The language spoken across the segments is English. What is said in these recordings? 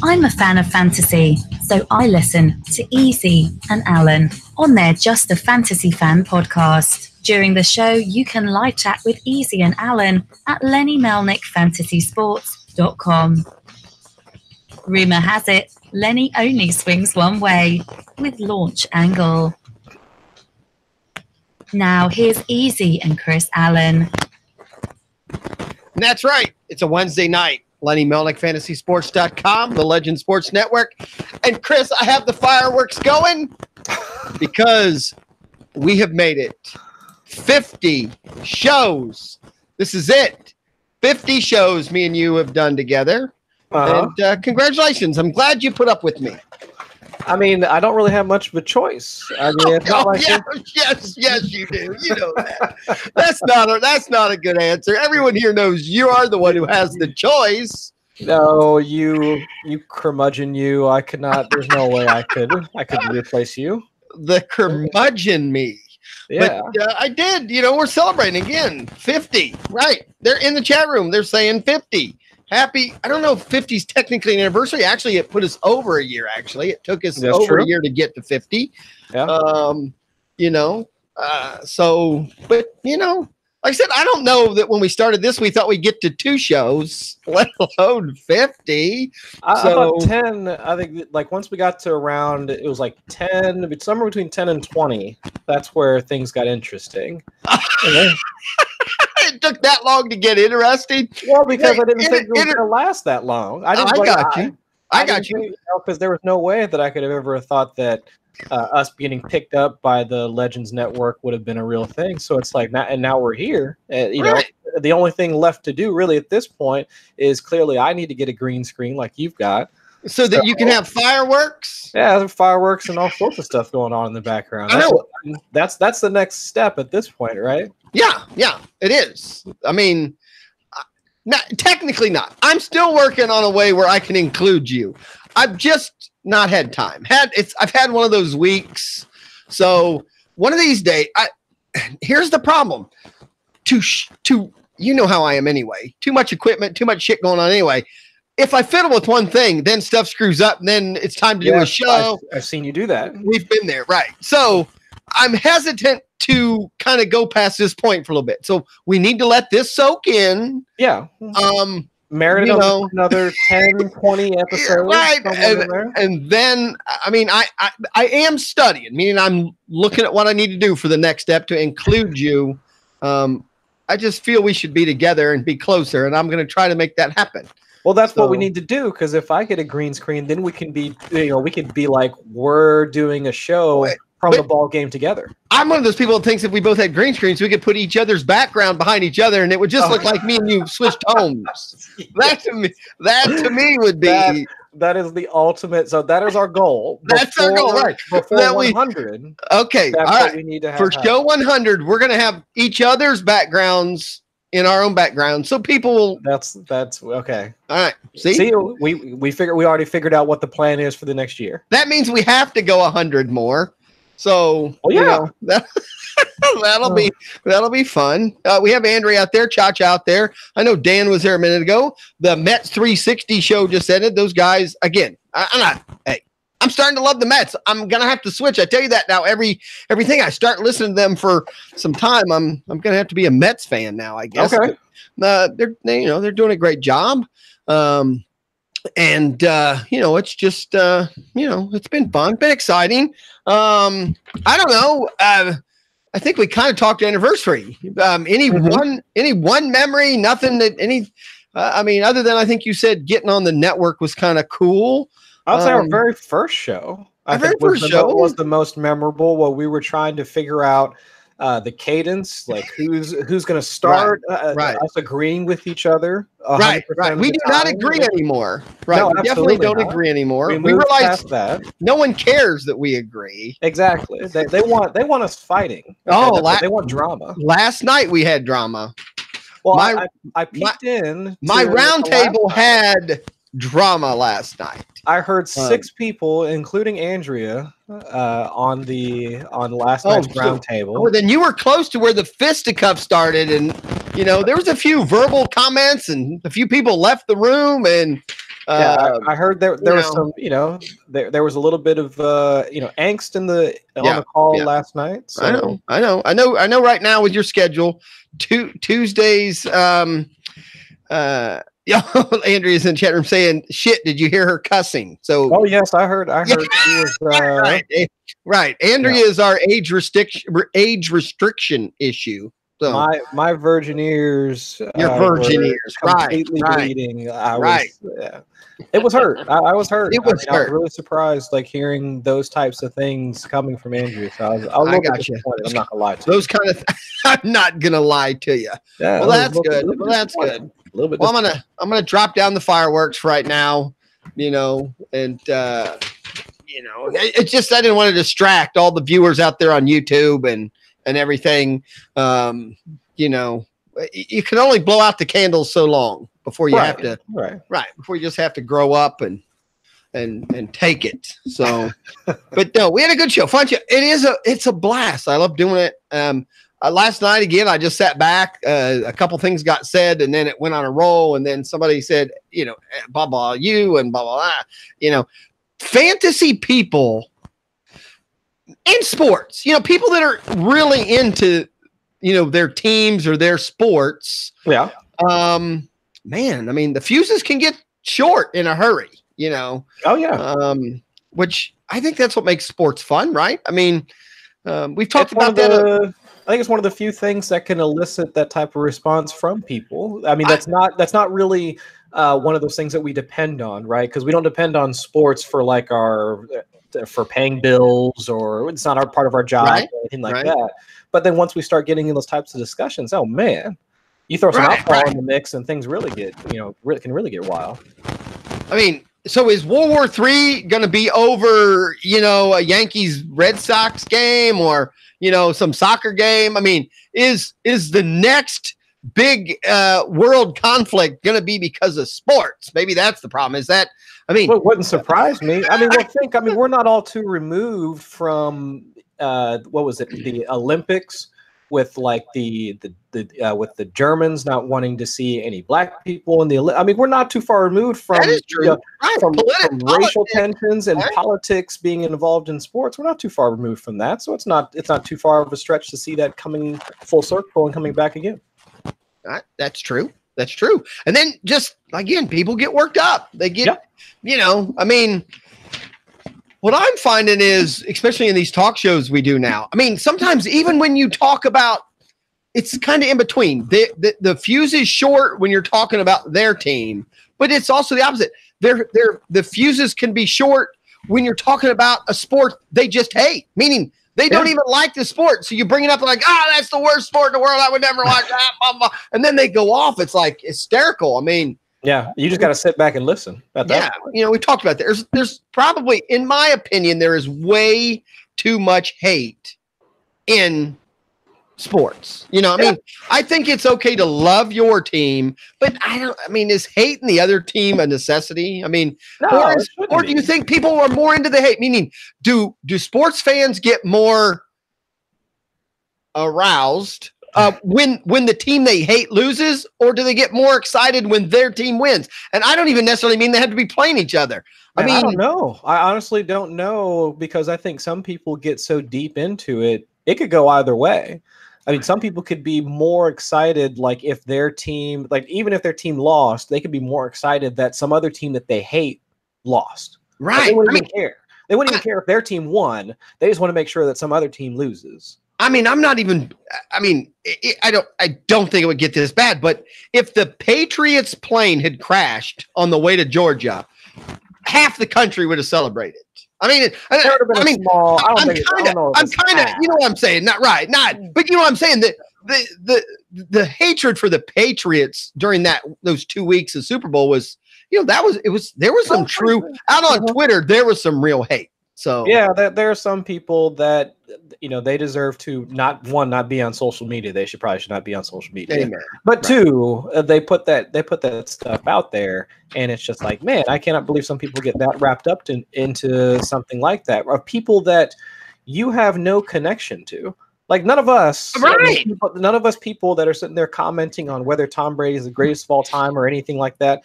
I'm a fan of fantasy, so I listen to Easy and Alan on their Just a Fantasy Fan podcast. During the show, you can live chat with Easy and Alan at LennyMelnickFantasySports.com. Rumour has it, Lenny only swings one way, with Launch Angle. Now here's Easy and Chris Allen. That's right. It's a Wednesday night. Lenny Melnick, afantasysports.com, the Legend Sports Network. And Chris, I have the fireworks going because we have made it 50 shows. This is it. 50 shows me and you have done together. And congratulations. I'm glad you put up with me. I mean, I don't really have much of a choice. I mean, yes, you do. You know that. That's not a good answer. Everyone here knows you are the one who has the choice. No, you curmudgeon, you. I could not. There's no way I could replace you. The curmudgeon me. Yeah, but I did. We're celebrating again. 50. Right. They're in the chat room. They're saying 50. Happy. I don't know if 50 is technically an anniversary. Actually, it put us over a year. Actually, it took us over a year to get to 50. Yeah. But like I said, I don't know that when we started this, we thought we'd get to 2 shows, let alone 50. I thought 10. I think like once we got to around, it was like 10, somewhere between 10 and 20. That's where things got interesting. It took that long to get interesting. Well, because I didn't think it was going to last that long. I got you. Because there was no way that I could have ever thought that us getting picked up by the Legends Network would have been a real thing. So it's like, now we're here. Know, the only thing left to do really at this point is clearly I need to get a green screen like you've got. So that you can have fireworks? Yeah, fireworks and all sorts of stuff going on in the background. That's the next step at this point, right? Yeah, it is. I mean, technically not. I'm still working on a way where I can include you. I've just not had time. I've had one of those weeks. So one of these days, here's the problem. You know how I am anyway. Too much equipment, too much shit going on anyway. If I fiddle with one thing, then stuff screws up, and then it's time to do a show. I've seen you do that. We've been there, right? So I'm hesitant to kind of go past this point for a little bit. So we need to let this soak in. Yeah. Marinate on another 10, 20 episodes. Right. And then, I mean, I am studying, meaning I'm looking at what I need to do for the next step to include you. I just feel we should be together and be closer, and I'm going to try to make that happen. Well, that's what we need to do, because if I get a green screen, then we can be, we could be like, we're doing a show from the ball game together. I'm one of those people that thinks if we both had green screens, we could put each other's background behind each other, and it would just look like me and you switched homes. That to me would be that is the ultimate. So that is our goal. That's our goal, right? Before 100. Okay, that's all right. What we need to have for show 100. We're going to have each other's backgrounds in our own background, so people will. That's okay. All right. See, we already figured out what the plan is for the next year. That means we have to go 100 more. So that'll be fun. We have Andrea out there, Cha-Cha out there. I know Dan was there a minute ago. The Mets 360 show just ended. Those guys again. I'm starting to love the Mets. I'm gonna have to switch. I tell you that now. Everything I start listening to them for some time, I'm gonna have to be a Mets fan now, I guess. Okay. They're doing a great job. It's just it's been fun, been exciting. I don't know. I think we kind of talked anniversary. Any one memory? Nothing that other than I think you said getting on the network was kind of cool. I would say our very first show. I think was the most memorable. While we were trying to figure out the cadence, like who's going to start, us agreeing with each other. Right. We do not agree anymore. Right. No, we definitely don't agree anymore. We realize that no one cares that we agree. Exactly. They want us fighting. Okay? They want drama. Last night we had drama. Well, I peeked in. My round table had drama last night. I heard 6 people, including Andrea, on last night's roundtable. Well, then you were close to where the fisticuff started, and there was a few verbal comments, and a few people left the room, and I heard there was some, there was a little bit of angst on the call last night. So. I know. Right now with your schedule, Tuesdays. Andrea's in the chat room saying, "Shit, did you hear her cussing?" So, oh yes, I heard. She was right. Andrea is our age restriction issue. So my virgin ears, your virgin ears, completely bleeding. It was hurt. I was hurt. It was hurt. I was really surprised, hearing those types of things coming from Andrea. So I was a little bit disappointed. I'm not gonna lie to you. Those kind of. I'm not gonna lie to you. Yeah, well, that's good. Well, that's good. A little bit. Well, I'm gonna drop down the fireworks right now. And it's just I didn't want to distract all the viewers out there on YouTube and everything. You can only blow out the candles so long before you have to before you just have to grow up and take it. So, but no, we had a good show, fun show. It's a blast. I love doing it. Last night again, I just sat back. A couple things got said, and then it went on a roll. And then somebody said, blah blah you and blah blah blah. Fantasy people in sports. People that are really into their teams or their sports. Yeah. Man, I mean, the fuses can get short in a hurry. Oh yeah. Which I think that's what makes sports fun, right? I mean, we've talked about that. I think it's one of the few things that can elicit that type of response from people. I mean, that's not really one of those things that we depend on, right? Because we don't depend on sports for for paying bills, or it's not part of our job or anything like that. But then once we start getting in those types of discussions, oh man, you throw some alcohol in the mix, and things really get can really get wild. I mean, so is World War III going to be over? A Yankees Red Sox game or some soccer game? I mean, is the next big world conflict going to be because of sports? Maybe that's the problem. Is that? I mean, it wouldn't surprise me. I mean, we're not all too removed from what was it? The Olympics with with the Germans not wanting to see any black people in the. I mean, we're not too far removed from that is true. From racial tensions and politics being involved in sports. We're not too far removed from that, so it's not too far of a stretch to see that coming full circle and coming back again. That's true. That's true. And then just again, people get worked up. They get, I mean. What I'm finding is, especially in these talk shows we do now, I mean, sometimes even when you talk about, it's kind of in between. The fuse is short when you're talking about their team, but it's also the opposite. The fuses can be short when you're talking about a sport they just hate, meaning they don't even like the sport. So you bring it up like, that's the worst sport in the world. I would never watch that. Blah, blah. And then they go off. It's like hysterical. I mean, yeah, you just got to sit back and listen. We talked about that. There's probably, in my opinion, there is way too much hate in sports. I mean, I think it's okay to love your team, but is hating the other team a necessity? I mean, or do you think people are more into the hate? Meaning, do sports fans get more aroused when the team they hate loses, or do they get more excited when their team wins? And I don't even necessarily mean they have to be playing each other. I don't know. I honestly don't know, because I think some people get so deep into it, it could go either way. I mean, some people could be more excited, if their team, even if their team lost, they could be more excited that some other team that they hate lost. Right. They wouldn't even care. They wouldn't even care if their team won. They just want to make sure that some other team loses. I mean, I don't think it would get this bad, but if the Patriots plane had crashed on the way to Georgia, half the country would have celebrated. I'm kind of, you know what I'm saying? But you know what I'm saying? The hatred for the Patriots during those 2 weeks of Super Bowl was, there was some true out on Twitter. There was some real hate. So yeah, there are some people that they deserve to not be on social media. They probably should not be on social media. Amen. But Right. two, they put that stuff out there, and it's just like, man, I cannot believe some people get that wrapped up into something like that, of people that you have no connection to. Like none of us, right? None of us people that are sitting there commenting on whether Tom Brady is the greatest of all time or anything like that.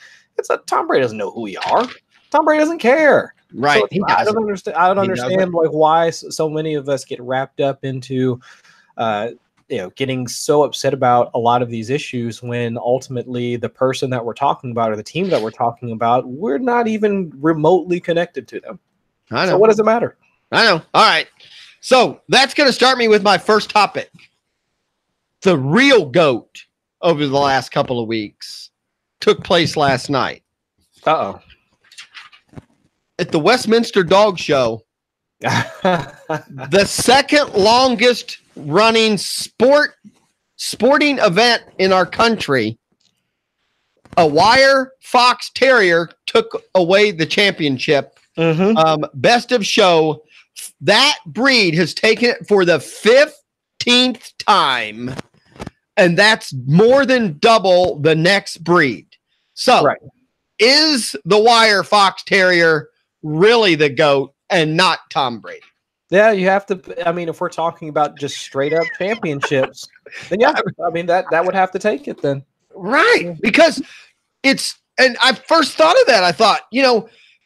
Tom Brady doesn't know who we are. Tom Brady doesn't care. Right. So I don't understand like why so many of us get wrapped up into getting so upset about a lot of these issues when ultimately the person that we're talking about or the team that we're talking about, we're not even remotely connected to them. I know. So what does it matter? I know. All right. So that's going to start me with my first topic. The real GOAT over the last couple of weeks took place last night. Uh-oh. At the Westminster Dog Show, the second longest running sporting event in our country, a wire fox terrier took away the championship. Best of show. That breed has taken it for the 15th time, and that's more than double the next breed. So is the wire fox terrier really the GOAT and not Tom Brady? Yeah, you have to. I mean, if we're talking about just straight up championships, then yeah, I mean that would have to take it then. Right, because and I first thought of that. I thought,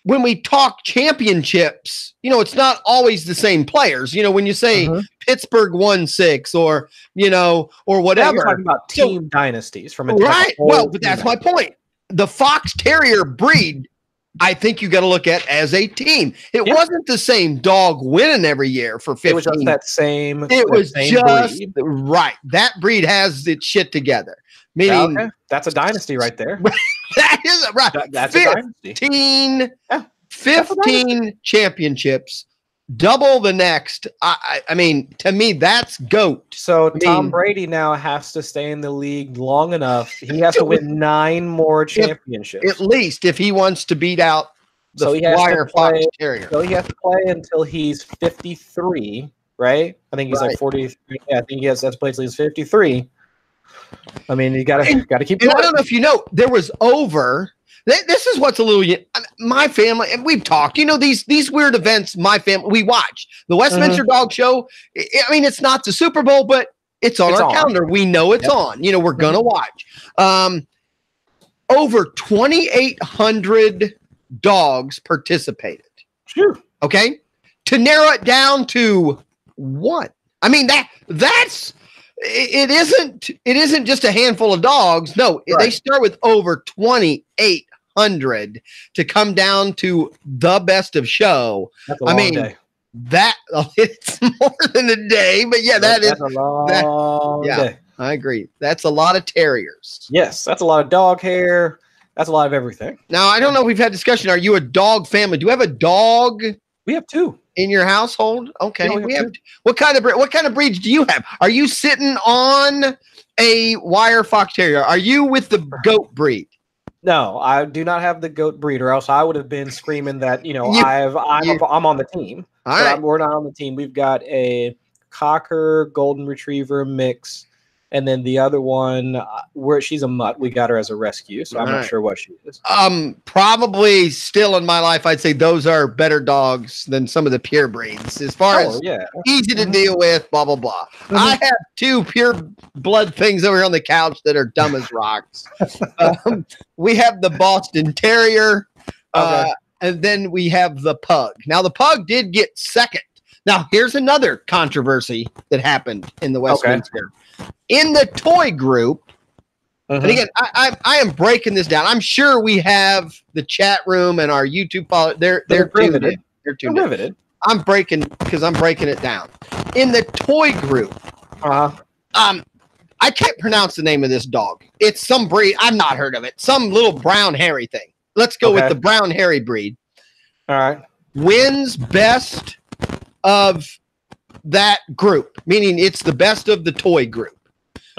when we talk championships, it's not always the same players. When you say Pittsburgh won 6 or whatever. You're talking about team dynasties from a right. Well, but that's my point. The fox terrier breed, I think you got to look at as a team. It wasn't the same dog winning every year for 15. It was just that same. It was just breed. Right. That breed has its shit together. Meaning that's a dynasty right there. That is right. That's a dynasty. 15 championships, double the next. I mean, to me, that's GOAT. So Tom Brady now has to stay in the league long enough. He has to win 9 more championships. At least if he wants to beat out the wire fox terrier. So he has to play until he's 53, right? I think he's like 43. Yeah, I think he has to play until he's 53. I mean, you gotta keep going. I don't know if you know, there was over. This is what's a little. My family, and we've talked. These weird events. My family, we watch the Westminster Dog Show. I mean, it's not the Super Bowl, but it's on our calendar. We know it's on. We're gonna watch. Over 2,800 dogs participated. Sure. Okay, to narrow it down to 1. I mean that's. It isn't just a handful of dogs. No, they start with over 2,800 to come down to the best of show. That's a long day. It's more than a day, but that's a long day. I agree. That's a lot of terriers. Yes, that's a lot of dog hair. That's a lot of everything. Now, I don't know if we've had discussion. Are you a dog family? Do you have a dog? We have 2. In your household? Okay. Yeah, we have what kind of breeds do you have? Are you sitting on a wire fox terrier? Are you with the GOAT breed? No, I do not have the GOAT breed, or else I would have been screaming that, I'm on the team. All right. We're not on the team. We've got a Cocker Golden Retriever mix, and then the other one, she's a mutt. We got her as a rescue, so I'm not sure what she is. Probably still in my life, I'd say those are better dogs than some of the pure breeds. As far as easy to deal with, blah, blah, blah. I have 2 pure blood things over here on the couch that are dumb as rocks. We have the Boston Terrier, and then we have the Pug. Now, the Pug did get second. Now, here's another controversy that happened in the Westminster. In the toy group, and again, I am breaking this down. I'm sure we have the chat room and our YouTube follow. They're riveted. They're riveted. I'm breaking it down. In the toy group, I can't pronounce the name of this dog. It's some breed. I've not heard of it. Some little brown hairy thing. Let's go with the brown hairy breed. All right. Wins best of that group, meaning it's the best of the toy group.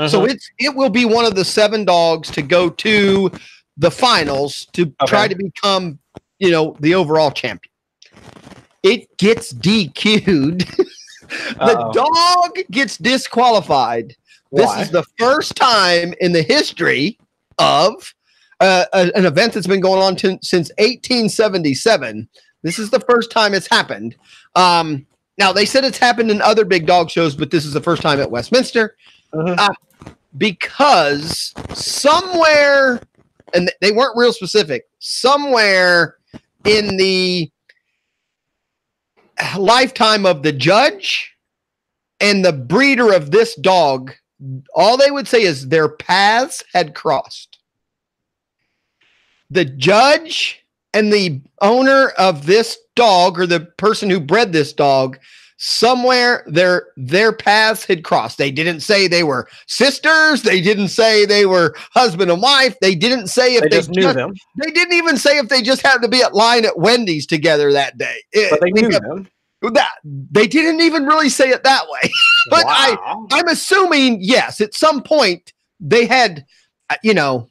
So it will be one of the 7 dogs to go to the finals to try to become, the overall champion. it gets DQ'd. The dog gets disqualified. Why? This is the first time in the history of an event that's been going on since 1877. This is the first time it's happened. Now, they said it's happened in other big dog shows, but this is the first time at Westminster. Because somewhere, and they weren't real specific, somewhere in the lifetime of the judge and the breeder of this dog, all they would say is their paths had crossed. The judge and the owner of this dog, or the person who bred this dog, somewhere their paths had crossed. They didn't say they were sisters. They didn't say they were husband and wife. They didn't say if they just knew them. They didn't even say if they just happened to be at line at Wendy's together that day. But they knew them. They didn't even really say it that way. But wow. I'm assuming, yes, at some point they had, now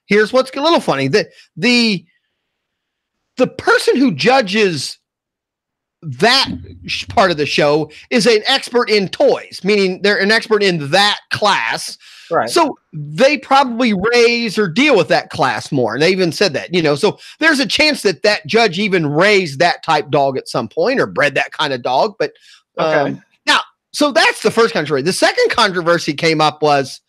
here's what's a little funny. The person who judges that part of the show is an expert in toys, meaning they're an expert in that class. Right. So they probably raise or deal with that class more. And they even said that, so there's a chance that judge even raised that type dog at some point or bred that kind of dog. But now, so that's the first controversy. The second controversy came up was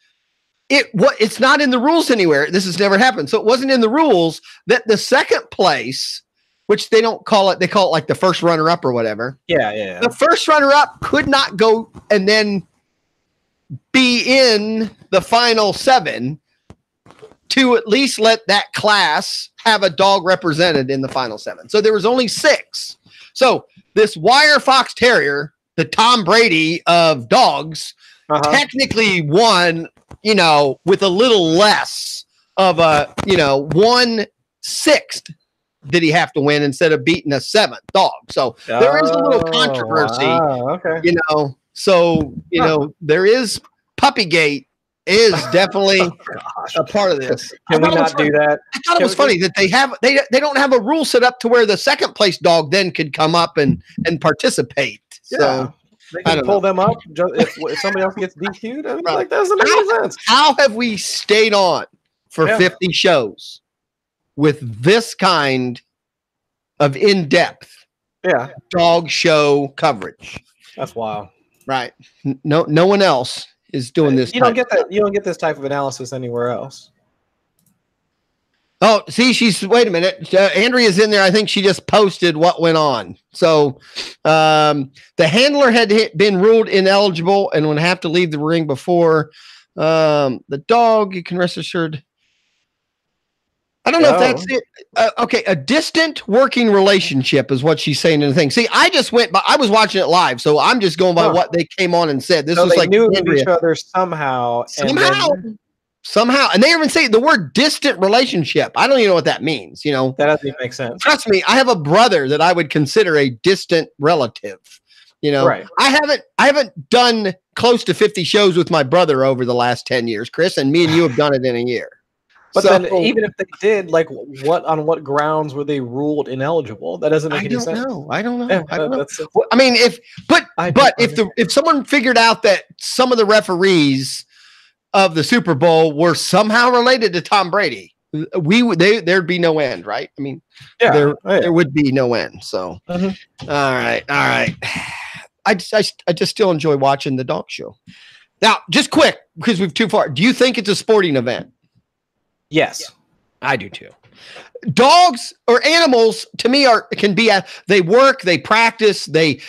it's not in the rules anywhere. This has never happened. So it wasn't in the rules that the second place, which they don't call it, they call it like the first runner-up or whatever. Yeah. The first runner-up could not go and then be in the final 7 to at least let that class have a dog represented in the final 7. So there was only 6. So this wire fox terrier, the Tom Brady of dogs, technically won, with a little less of a, 1/6 did he have to win instead of beating a 7th dog. So there is a little controversy, there is Puppygate is definitely a part of this. Can we not do that? I thought it was funny that they don't have a rule set up to where the second place dog then could come up and participate. Yeah. So they can pull them up if somebody else gets DQ'd. I mean, like, that doesn't make sense. How have we stayed on for 50 shows with this kind of in-depth dog show coverage? That's wild. Right. No one else is doing this. You don't get that. You don't get this type of analysis anywhere else. Oh, see, wait a minute. Andrea's in there. I think she just posted what went on. So the handler had been ruled ineligible and would have to leave the ring before the dog. You can rest assured. I don't know if that's it. Okay, a distant working relationship is what she's saying in the thing. See, I was watching it live, so I'm just going by what they came on and said. This was they like knew of each other somehow. Somehow. And they even say the word distant relationship. I don't even know what that means, That doesn't even make sense. Trust me, I have a brother that I would consider a distant relative. Right. I haven't done close to 50 shows with my brother over the last 10 years, Chris, and me and you have done it in a year. But then even if they did, like, on what grounds were they ruled ineligible? That doesn't make any sense. I don't know. I mean, if someone figured out that some of the referees of the Super Bowl were somehow related to Tom Brady, there'd be no end, right? I mean, there would be no end. So, all right. I just still enjoy watching the dog show. Now, just quick, because we've too far. Do you think it's a sporting event? Yes, I do too. Dogs or animals to me can be they work, they practice, they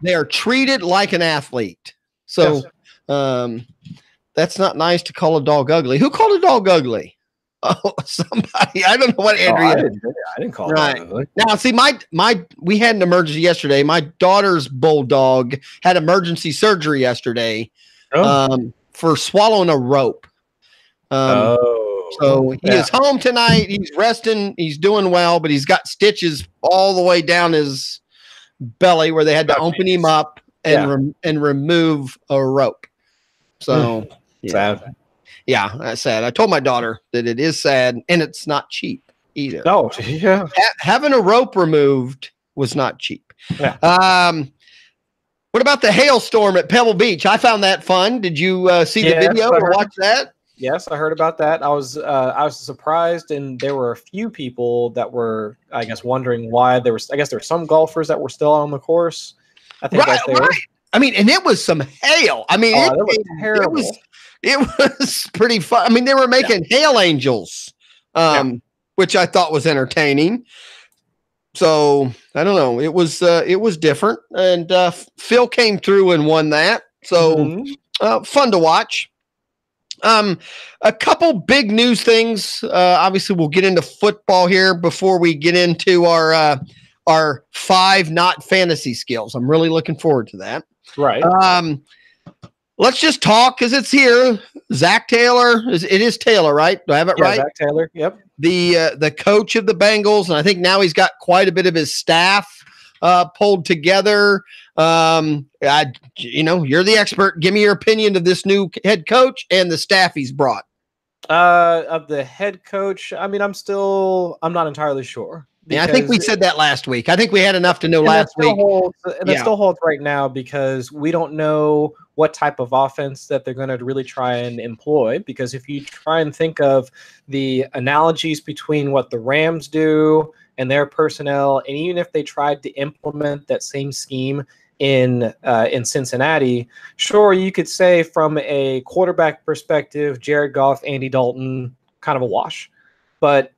are treated like an athlete. So that's not nice to call a dog ugly. Who called a dog ugly? Oh, somebody. I don't know what Andrea. I didn't call it ugly. Now, see, we had an emergency yesterday. My daughter's bulldog had emergency surgery yesterday for swallowing a rope. So he is home tonight. He's resting. He's doing well, but he's got stitches all the way down his belly where they had to open him up and remove a rope. So sad. Yeah, that's sad. I told my daughter that it is sad and it's not cheap either. No, yeah. Having a rope removed was not cheap. Yeah. What about the hailstorm at Pebble Beach? I found that fun. Did you see the video or watch that? Yes, I heard about that. I was surprised, and there were a few people that were, I guess, wondering why there was. I guess there were some golfers that were still on the course. I think right. I mean, and it was some hail. I mean, it was terrible. It was pretty fun. I mean, they were making hail angels, which I thought was entertaining. So I don't know. It was different, and Phil came through and won that. So fun to watch. A couple big news things. Obviously, we'll get into football here before we get into our 5 not fantasy skills. I'm really looking forward to that. Right. Let's just talk because it's here. Zach Taylor. It is Taylor, right? Do I have it right? Zach Taylor. Yep. The coach of the Bengals, and I think now he's got quite a bit of his staff pulled together. You're the expert. Give me your opinion of this new head coach and the staff he's brought. Of the head coach, I mean, I'm not entirely sure. Yeah, I think we said that last week. I think we had enough to know last week. That still holds right now because we don't know what type of offense that they're going to really try and employ. Because if you try and think of the analogies between what the Rams do and their personnel, and even if they tried to implement that same scheme in Cincinnati, sure, you could say from a quarterback perspective, Jared Goff, Andy Dalton, kind of a wash. But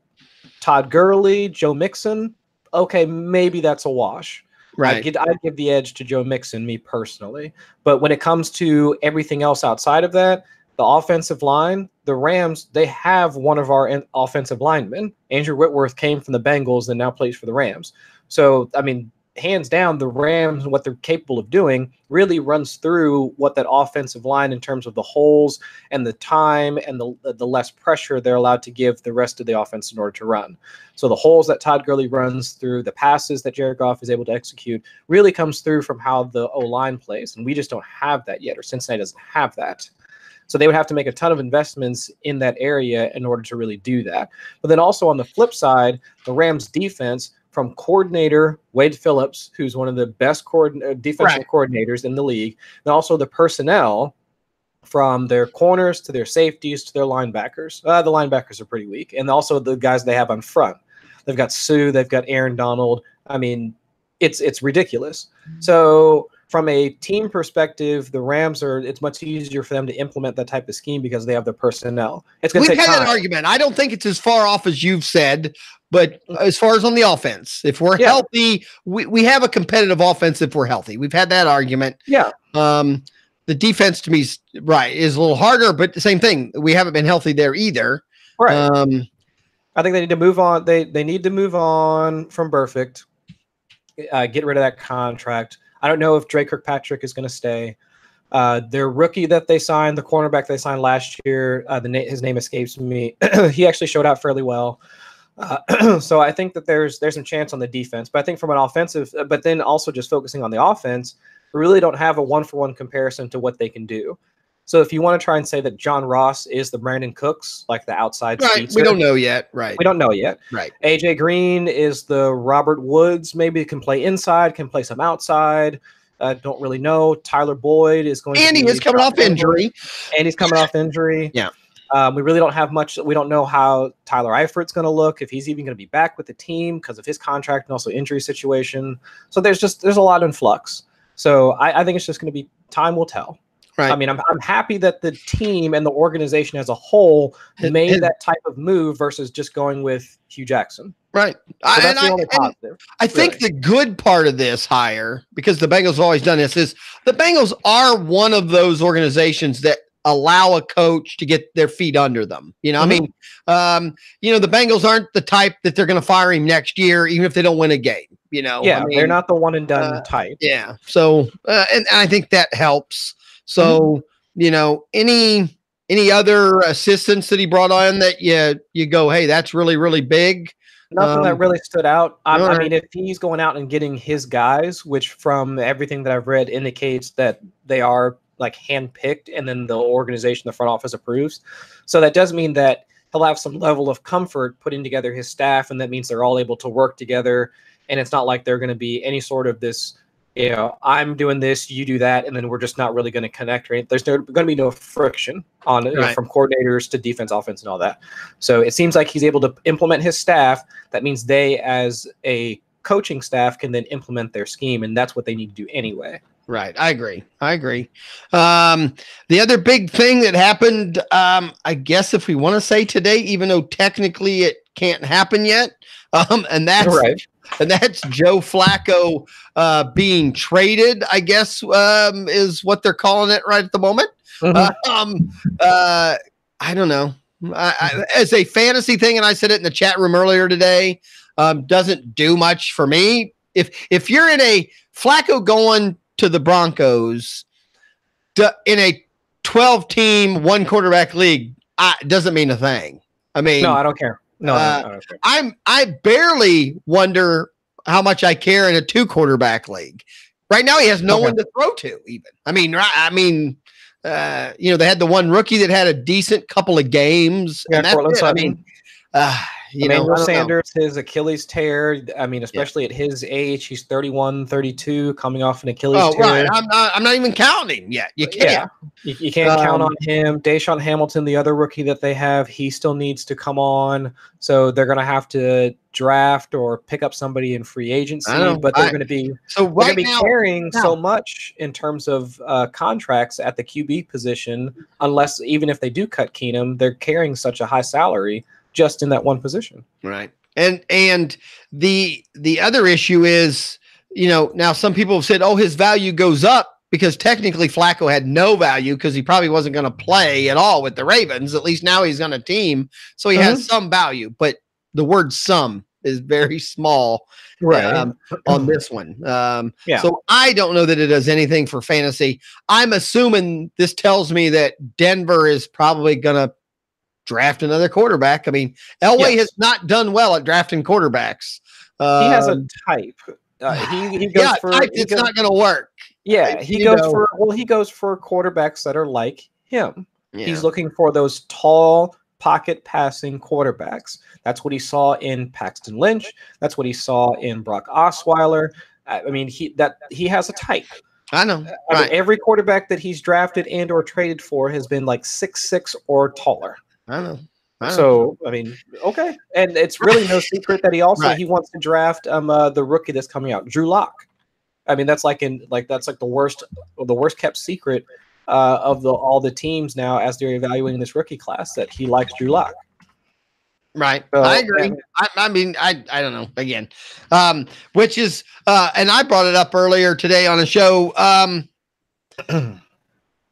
Todd Gurley, Joe Mixon, okay, maybe that's a wash. Right. I'd give the edge to Joe Mixon, me personally. But when it comes to everything else outside of that, the offensive line, the Rams, they have one of our offensive linemen. Andrew Whitworth came from the Bengals and now plays for the Rams. So, I mean, hands down, the Rams and what they're capable of doing really runs through what that offensive line in terms of the holes and the time and the less pressure they're allowed to give the rest of the offense in order to run. So the holes that Todd Gurley runs through, the passes that Jared Goff is able to execute really comes through from how the O-line plays. And we just don't have that yet, or Cincinnati doesn't have that. So they would have to make a ton of investments in that area in order to really do that. But then also on the flip side, the Rams defense, from coordinator Wade Phillips, who's one of the best defensive coordinators in the league, and also the personnel from their corners to their safeties to their linebackers. The linebackers are pretty weak. And also the guys they have on front. They've got Sue, they've got Aaron Donald. I mean, it's ridiculous. So from a team perspective, the Rams it's much easier for them to implement that type of scheme because they have the personnel. It's going to take time. We've had that argument. I don't think it's as far off as you've said, but as far as on the offense, if we're healthy, we have a competitive offense if we're healthy. We've had that argument. Yeah. The defense to me is a little harder, but the same thing. We haven't been healthy there either. Right. I think they need to move on. They need to move on from Burfict, get rid of that contract. I don't know if Drake Kirkpatrick is going to stay. Their rookie that they signed, the cornerback they signed last year, his name escapes me. He actually showed out fairly well. So I think that there's some chance on the defense. But I think from an offensive, but then also just focusing on the offense, we really don't have a one-for-one comparison to what they can do. So if you want to try and say that John Ross is the Brandon Cooks, like the outside speedster, we don't know yet. Right. We don't know yet. Right. AJ Green is the Robert Woods, maybe can play inside, can play some outside. Don't really know. Tyler Boyd is going to be coming off injury. And he's coming off injury. Yeah. We really don't have much. We don't know how Tyler Eifert's going to look, if he's even going to be back with the team because of his contract and also injury situation. So there's a lot in flux. So I think it's just going to be time will tell. Right. I mean, I'm happy that the team and the organization as a whole made that type of move versus just going with Hugh Jackson. Right. So that's the only positive. I think the good part of this hire, because the Bengals have always done this, is the Bengals are one of those organizations that allow a coach to get their feet under them. You know, I mean, the Bengals aren't the type that they're going to fire him next year, even if they don't win a game. You know, they're not the one and done type. Yeah. So, and I think that helps. So, any other assistants that he brought on that you go, hey, that's really, really big? Nothing that really stood out. I mean, if he's going out and getting his guys, which from everything that I've read indicates that they are like handpicked and then the organization, the front office approves. So that does mean that he'll have some level of comfort putting together his staff. And that means they're all able to work together and it's not like they're going to be any sort of this, I'm doing this, you do that, and then we're just not really going to connect. Right? There's going to be no friction on from coordinators to defense, offense, and all that. So it seems like he's able to implement his staff. That means they, as a coaching staff, can then implement their scheme, and that's what they need to do anyway. Right. I agree. The other big thing that happened, I guess if we want to say today, even though technically it can't happen yet, and that's Joe Flacco being traded, I guess, is what they're calling it right at the moment. Mm-hmm. I don't know. As a fantasy thing, and I said it in the chat room earlier today, doesn't do much for me. If you're in a Flacco going to the Broncos in a 12-team, one quarterback league, doesn't mean a thing. I mean, no, I don't care. No, I don't care. I barely wonder how much I care in a 2-quarterback league. Right now, he has no one to throw to. Even they had the one rookie that had a decent couple of games. Yeah, and that's Cortland Sutton. Emmanuel Sanders, his Achilles tear. I mean, especially at his age, he's 31, 32, coming off an Achilles tear. Right. I'm not even counting him yet. You can't. Yeah. You can't count on him. Deshaun Hamilton, the other rookie that they have, he still needs to come on. So they're going to have to draft or pick up somebody in free agency. But they're going to be carrying so much in terms of contracts at the QB position, unless even if they do cut Keenum, they're carrying such a high salary just in that one position. Right. And the other issue is, now some people have said, his value goes up because technically Flacco had no value because he probably wasn't going to play at all with the Ravens. At least now he's on a team. So he has some value, but the word some is very small on this one. So I don't know that it does anything for fantasy. I'm assuming this tells me that Denver is probably going to draft another quarterback. I mean, Elway has not done well at drafting quarterbacks. He has a type. He goes for type. It's not going to work. Yeah, he goes for quarterbacks that are like him. Yeah. He's looking for those tall pocket passing quarterbacks. That's what he saw in Paxton Lynch. That's what he saw in Brock Osweiler. I mean, he has a type. I know. I mean, every quarterback that he's drafted and or traded for has been like 6'6" or taller. I know. So, I mean, okay. And it's really no secret that he wants to draft the rookie that's coming out, Drew Lock. I mean, that's the worst kept secret of all the teams now as they're evaluating this rookie class, that he likes Drew Lock. Right. I agree. I mean, I don't know again, which is, and I brought it up earlier today on a show,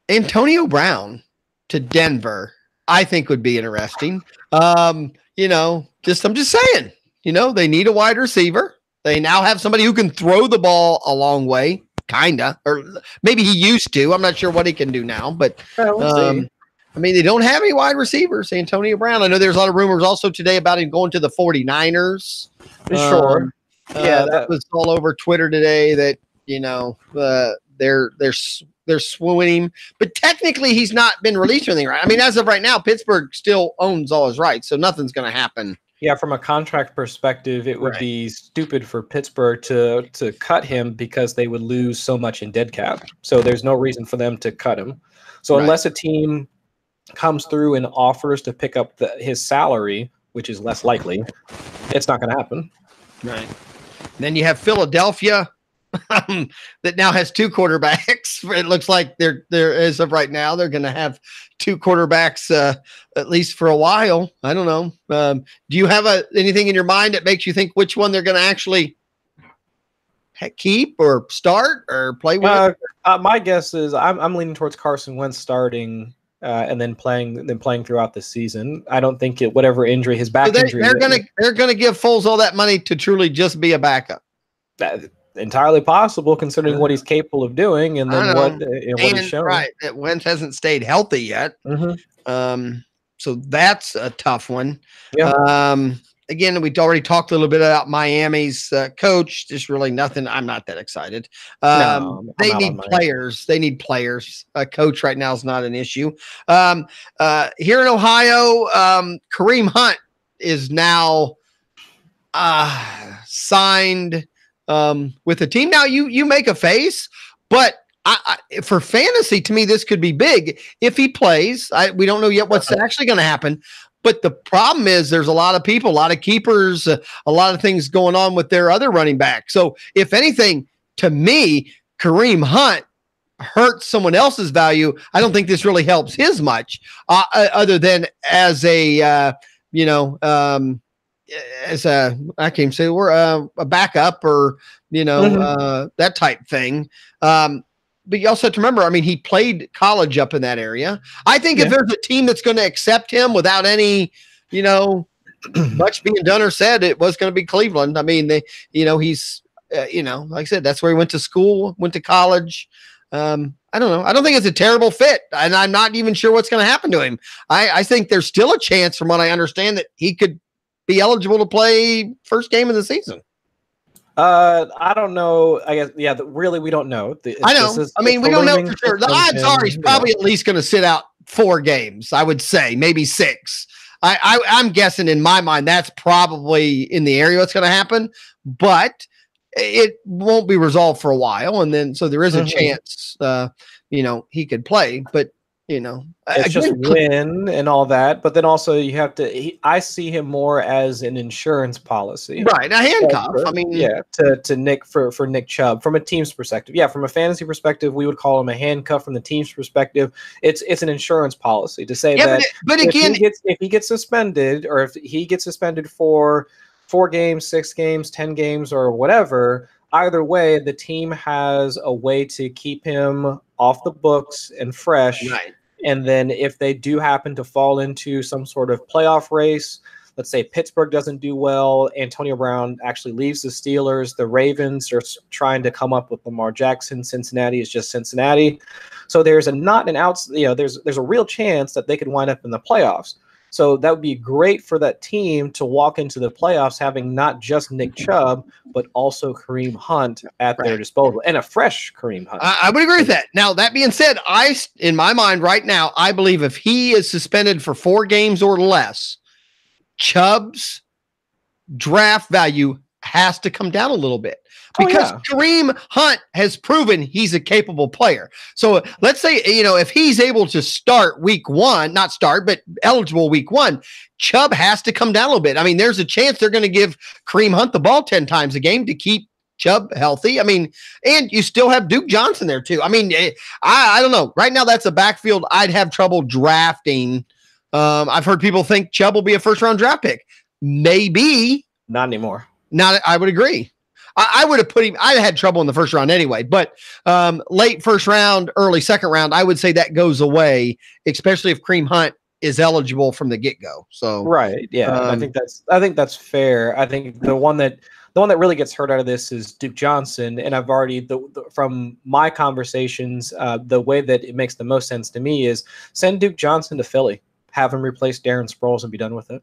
Antonio Brown to Denver, I think would be interesting. I'm just saying, they need a wide receiver. They now have somebody who can throw the ball a long way, kinda, or maybe he used to. I'm not sure what he can do now, but I mean, they don't have any wide receivers. Antonio Brown. I know there's a lot of rumors also today about him going to the 49ers. Sure. That was all over Twitter today that, they're swooning him, but technically he's not been released or anything, right? I mean, as of right now, Pittsburgh still owns all his rights, so nothing's going to happen. Yeah, from a contract perspective, it would be stupid for Pittsburgh to cut him because they would lose so much in dead cap. So there's no reason for them to cut him. So unless a team comes through and offers to pick up his salary, which is less likely, it's not going to happen. Right. Then you have Philadelphia that now has 2 quarterbacks. It looks like they're as of right now, they're going to have 2 quarterbacks at least for a while. I don't know. Do you have anything in your mind that makes you think which one they're going to actually keep or start or play with? My guess is I'm leaning towards Carson Wentz starting and then playing throughout the season. I don't think whatever injury, his back injury, they're gonna give Foles all that money to truly just be a backup. That entirely possible, considering what he's capable of doing, and then what he's shown. Right, that Wentz hasn't stayed healthy yet. Mm-hmm. So that's a tough one. Yeah. Again, we already talked a little bit about Miami's coach. Just really nothing. I'm not that excited. They need players. They need players. A coach right now is not an issue. Here in Ohio, Kareem Hunt is now signed with a team. Now you make a face, but for fantasy, to me, this could be big if he plays. We don't know yet what's actually going to happen. But the problem is there's a lot of people, a lot of keepers, a lot of things going on with their other running back. So if anything, to me, Kareem Hunt hurts someone else's value. I don't think this really helps his much, other than as a as a, I can't say we're a backup or, that type thing. But you also have to remember, I mean, he played college up in that area. I think if there's a team that's going to accept him without any, much being done or said, it was going to be Cleveland. I mean, he's, like I said, that's where he went to school, went to college. I don't know. I don't think it's a terrible fit, and I'm not even sure what's going to happen to him. I think there's still a chance, from what I understand, that he could be eligible to play first game of the season. I don't know. I guess, really, we don't know. I know. We don't know for sure. The odds are he's probably at least going to sit out 4 games, I would say, maybe 6. I'm guessing in my mind that's probably in the area what's going to happen, but it won't be resolved for a while. And then, so there is a chance, he could play, but it's just win and all that. But then also you have to, I see him more as an insurance policy. Right. A handcuff. To Nick for Nick Chubb from a team's perspective. Yeah. From a fantasy perspective, we would call him a handcuff. From the team's perspective, it's an insurance policy to say that. But again, if he gets suspended, or if he gets suspended for 4 games, 6 games, 10 games, or whatever, either way, the team has a way to keep him off the books and fresh. Right. And then if they do happen to fall into some sort of playoff race, let's say Pittsburgh doesn't do well, Antonio Brown actually leaves the Steelers, the Ravens are trying to come up with Lamar Jackson, Cincinnati is just Cincinnati. So there's there's a real chance that they could wind up in the playoffs. So that would be great for that team to walk into the playoffs having not just Nick Chubb, but also Kareem Hunt at their disposal, and a fresh Kareem Hunt. I would agree with that. Now, that being said, in my mind right now, I believe if he is suspended for 4 games or less, Chubb's draft value has to come down a little bit. Because Kareem Hunt has proven he's a capable player. So let's say, if he's able to start week 1, not start, but eligible week 1, Chubb has to come down a little bit. I mean, there's a chance they're going to give Kareem Hunt the ball 10 times a game to keep Chubb healthy. I mean, and you still have Duke Johnson there too. I mean, I don't know. Right now, that's a backfield I'd have trouble drafting. I've heard people think Chubb will be a first-round draft pick. Maybe. Not anymore. I would agree. I would have put him, I'd had trouble in the first round anyway, but late first round, early second round, I would say that goes away, especially if Kareem Hunt is eligible from the get-go. So right. Yeah. I think that's fair. I think the one that really gets hurt out of this is Duke Johnson. And I've already, from my conversations, the way that it makes the most sense to me is send Duke Johnson to Philly, have him replace Darren Sproles and be done with it.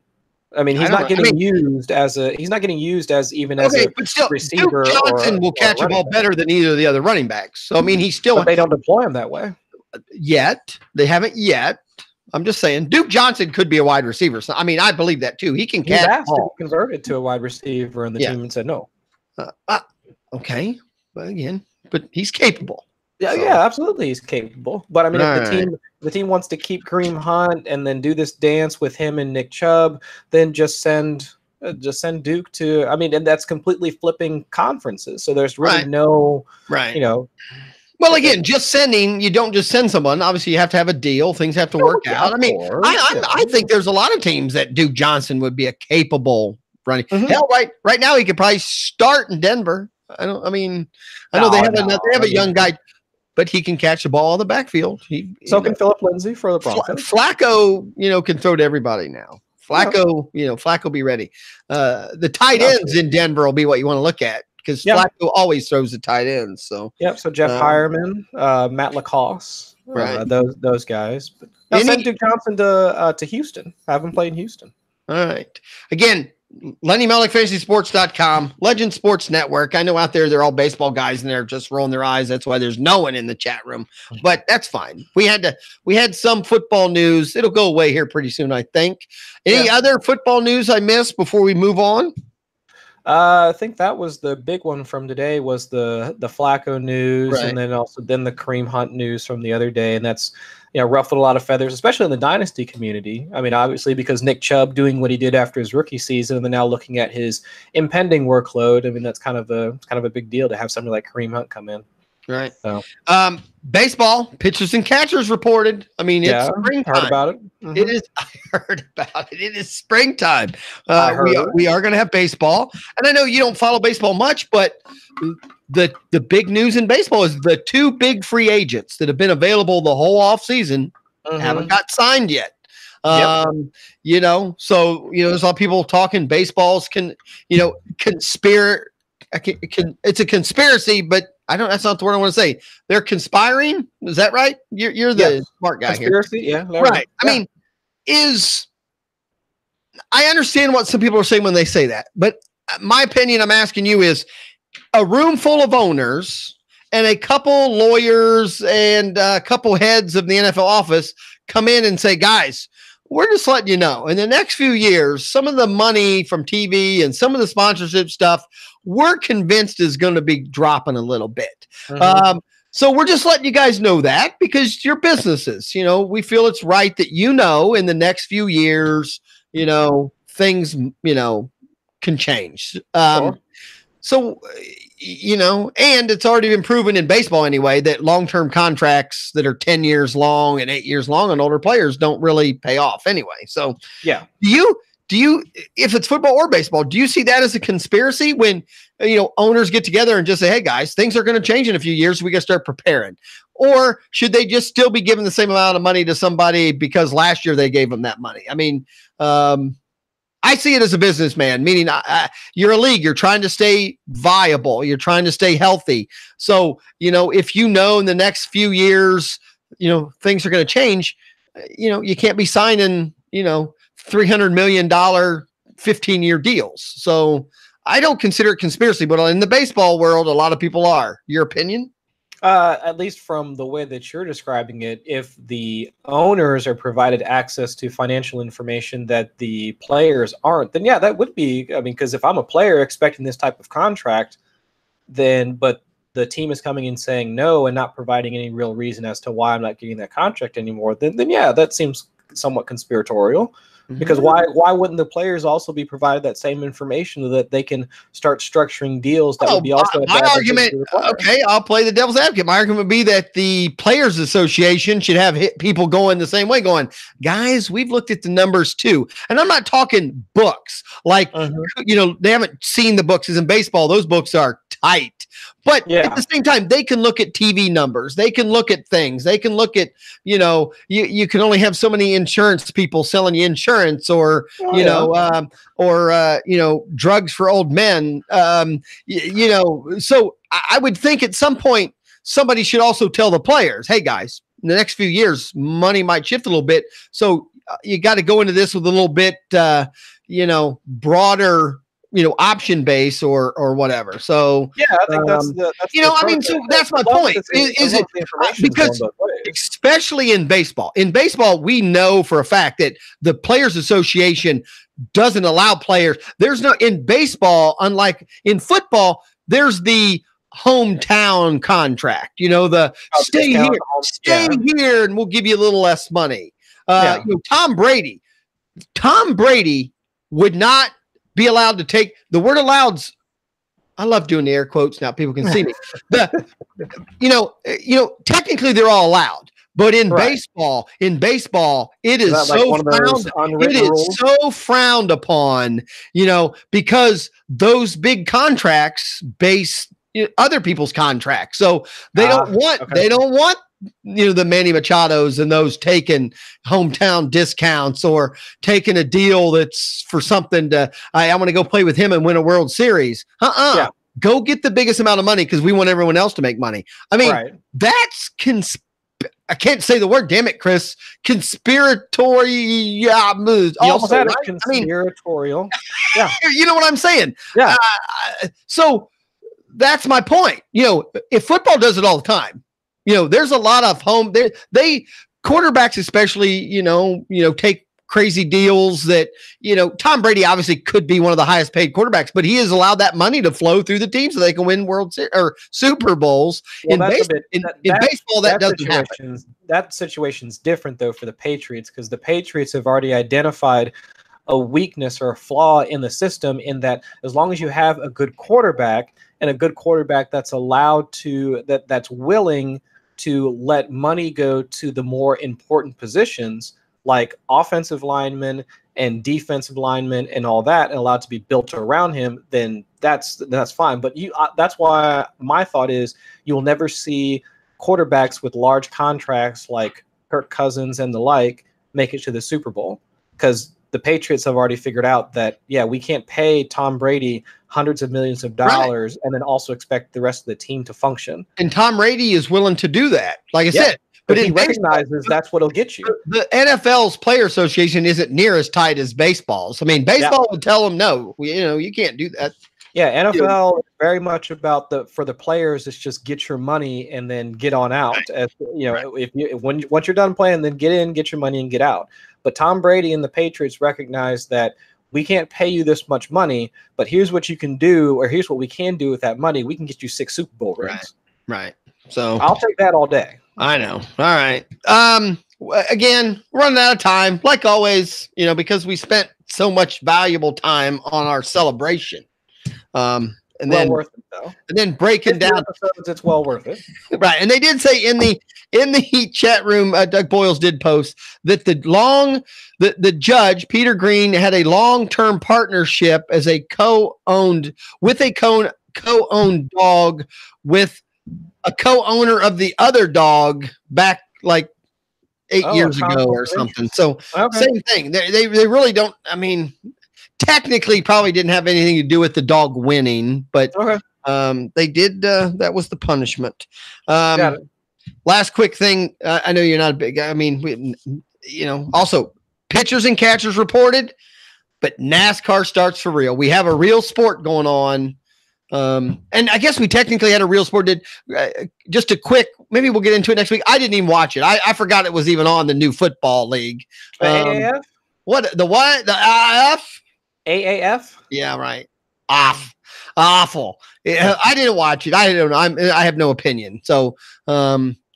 I mean, he's not getting used as a receiver. Duke Johnson will catch a ball better than either of the other running backs. So I mean, but they don't deploy him that way yet. They haven't yet. I'm just saying, Duke Johnson could be a wide receiver. So I mean, I believe that too. He can catch. He's asked to be converted to a wide receiver, and the team said no. Okay, but he's capable. Yeah, absolutely, he's capable. But I mean, if the team wants to keep Kareem Hunt and then do this dance with him and Nick Chubb, then just send Duke to. I mean, and that's completely flipping conferences. So there's really no. Well, again, just sending, you don't just send someone. Obviously, you have to have a deal. Things have to work out. I mean, I think there's a lot of teams that Duke Johnson would be a capable running. Hell, right now he could probably start in Denver. I know they have a young guy, but he can catch the ball on the backfield. So can Philip Lindsay for the Broncos. Flacco, can throw to everybody now. Flacco be ready. The tight ends in Denver will be what you want to look at. Because Flacco always throws the tight ends. So so Jeff Hireman, Matt Lacoste, those guys. But send Duke Johnson to Houston. Have him play in Houston. All right. Again, Lenny Melnick, FantasySports.com, Legend Sports Network. I know out there they're all baseball guys and they're just rolling their eyes. That's why there's no one in the chat room. But that's fine. We had some football news. It'll go away here pretty soon, I think. Any other football news I missed before we move on? I think that was the big one from today was the Flacco news, Right. and then the Kareem Hunt news from the other day, and that's ruffled a lot of feathers, especially in the dynasty community. I mean, obviously because Nick Chubb doing what he did after his rookie season, and then now looking at his impending workload. I mean, that's kind of a big deal to have somebody like Kareem Hunt come in. Right. So, baseball pitchers and catchers reported. I mean, it's springtime. Heard about it. Mm-hmm. It is. I heard about it. It is springtime. We are going to have baseball, and I know you don't follow baseball much, but the big news in baseball is the two big free agents that have been available the whole off season haven't got signed yet. So there's a lot of people talking baseballs it's a conspiracy, but that's not the word I want to say. They're conspiring. Is that right? You're the smart guy conspiracy, here. Yeah. Right. I mean, I understand what some people are saying when they say that, but my opinion, I'm asking you, is a room full of owners and a couple lawyers and a couple heads of the NFL office come in and say, guys, we're just letting you know, in the next few years, some of the money from TV and some of the sponsorship stuff, we're convinced is going to be dropping a little bit. So we're just letting you guys know that because you're businesses, we feel it's right that, in the next few years, things, can change. So, and it's already been proven in baseball anyway, that long-term contracts that are 10 years long and 8 years long on older players don't really pay off anyway. So yeah. Do you, if it's football or baseball, do you see that as a conspiracy when, owners get together and just say, hey guys, things are going to change in a few years. We got to start preparing, or should they just still be giving the same amount of money to somebody because last year they gave them that money? I mean, I see it as a businessman, meaning you're a league. You're trying to stay viable. You're trying to stay healthy. So, if in the next few years, things are going to change, you can't be signing, $300 million 15-year deals. So I don't consider it conspiracy, but in the baseball world, a lot of people are. Your opinion? At least from the way that you're describing it, if the owners are provided access to financial information that the players aren't, then that would be, because if I'm a player expecting this type of contract, but the team is coming in saying no and not providing any real reason as to why I'm not getting that contract anymore, then that seems somewhat conspiratorial. Because why wouldn't the players also be provided that same information so that they can start structuring deals that would be also my argument? Okay, I'll play the devil's advocate. My argument would be that the Players Association should have people going the same way, going, guys, we've looked at the numbers too, and I'm not talking books like they haven't seen the books. As in baseball, those books are tight. But at the same time, they can look at TV numbers. They can look at things. They can look at, you can only have so many insurance people selling you insurance or drugs for old men. So I would think at some point somebody should also tell the players, hey guys, in the next few years, money might shift a little bit. So you got to go into this with a little bit, broader, option base or whatever. So I think that's my point. Is it because especially in baseball, we know for a fact that the Players Association doesn't allow players. There's no, in baseball, unlike in football, there's the hometown contract, stay here and we'll give you a little less money. Tom Brady would not be allowed to take the word allowed's. I love doing the air quotes now. People can see me. Technically they're all allowed, but in baseball, it is so frowned upon, because those big contracts base other people's contracts. So they don't want the Manny Machados and those taking hometown discounts or taking a deal that's for something I want to go play with him and win a World Series. Go get the biggest amount of money because we want everyone else to make money. I mean, that's I can't say the word, damn it, Chris. Conspiratory. You almost had it conspiratorial. You know what I'm saying? Yeah. So that's my point. If football does it all the time, there's a lot of quarterbacks, especially, take crazy deals that, Tom Brady obviously could be one of the highest paid quarterbacks, but he has allowed that money to flow through the team so they can win World Series or Super Bowls. Well, in baseball, that doesn't happen. That situation's different though for the Patriots, because the Patriots have already identified a weakness or a flaw in the system, in that as long as you have a good quarterback, and a good quarterback that's that's willing to let money go to the more important positions like offensive linemen and defensive linemen and all that, and allowed to be built around him, then that's fine. But that's why my thought is you'll never see quarterbacks with large contracts like Kirk Cousins and the like make it to the Super Bowl, because the Patriots have already figured out that, we can't pay Tom Brady hundreds of millions of dollars and then also expect the rest of the team to function. And Tom Brady is willing to do that, like I said. But he recognizes that's what'll get you. The NFL's Player Association isn't near as tight as baseball's. I mean, baseball would tell them, no, you can't do that. Yeah, NFL is very much about for the players, it's just get your money and then get on out. As once you're done playing, then get in, get your money, and get out. But Tom Brady and the Patriots recognize that we can't pay you this much money, but here's what you can do, or here's what we can do with that money. We can get you 6 Super Bowl rings. Right. So I'll take that all day. I know. All right. Again, running out of time, like always, because we spent so much valuable time on our celebration. And then worth it, though. And then breaking down, it's well worth it, right? And they did say in the Heat chat room, Doug Boyles did post that the judge Peter Green had a long-term partnership as a co-owned dog with a co-owner of the other dog back like 8 years ago or something. So same thing. They really don't. I mean, technically probably didn't have anything to do with the dog winning, but they did. That was the punishment. Last quick thing. I know you're not a big. I mean, also pitchers and catchers reported, but NASCAR starts for real. We have a real sport going on. And I guess we technically had a real sport. Just a quick, maybe we'll get into it next week. I didn't even watch it. I forgot it was even on the new football league. AAF? What? The what? The IF? AAF? Yeah, right. Awful. I didn't watch it. I don't know. I have no opinion. So,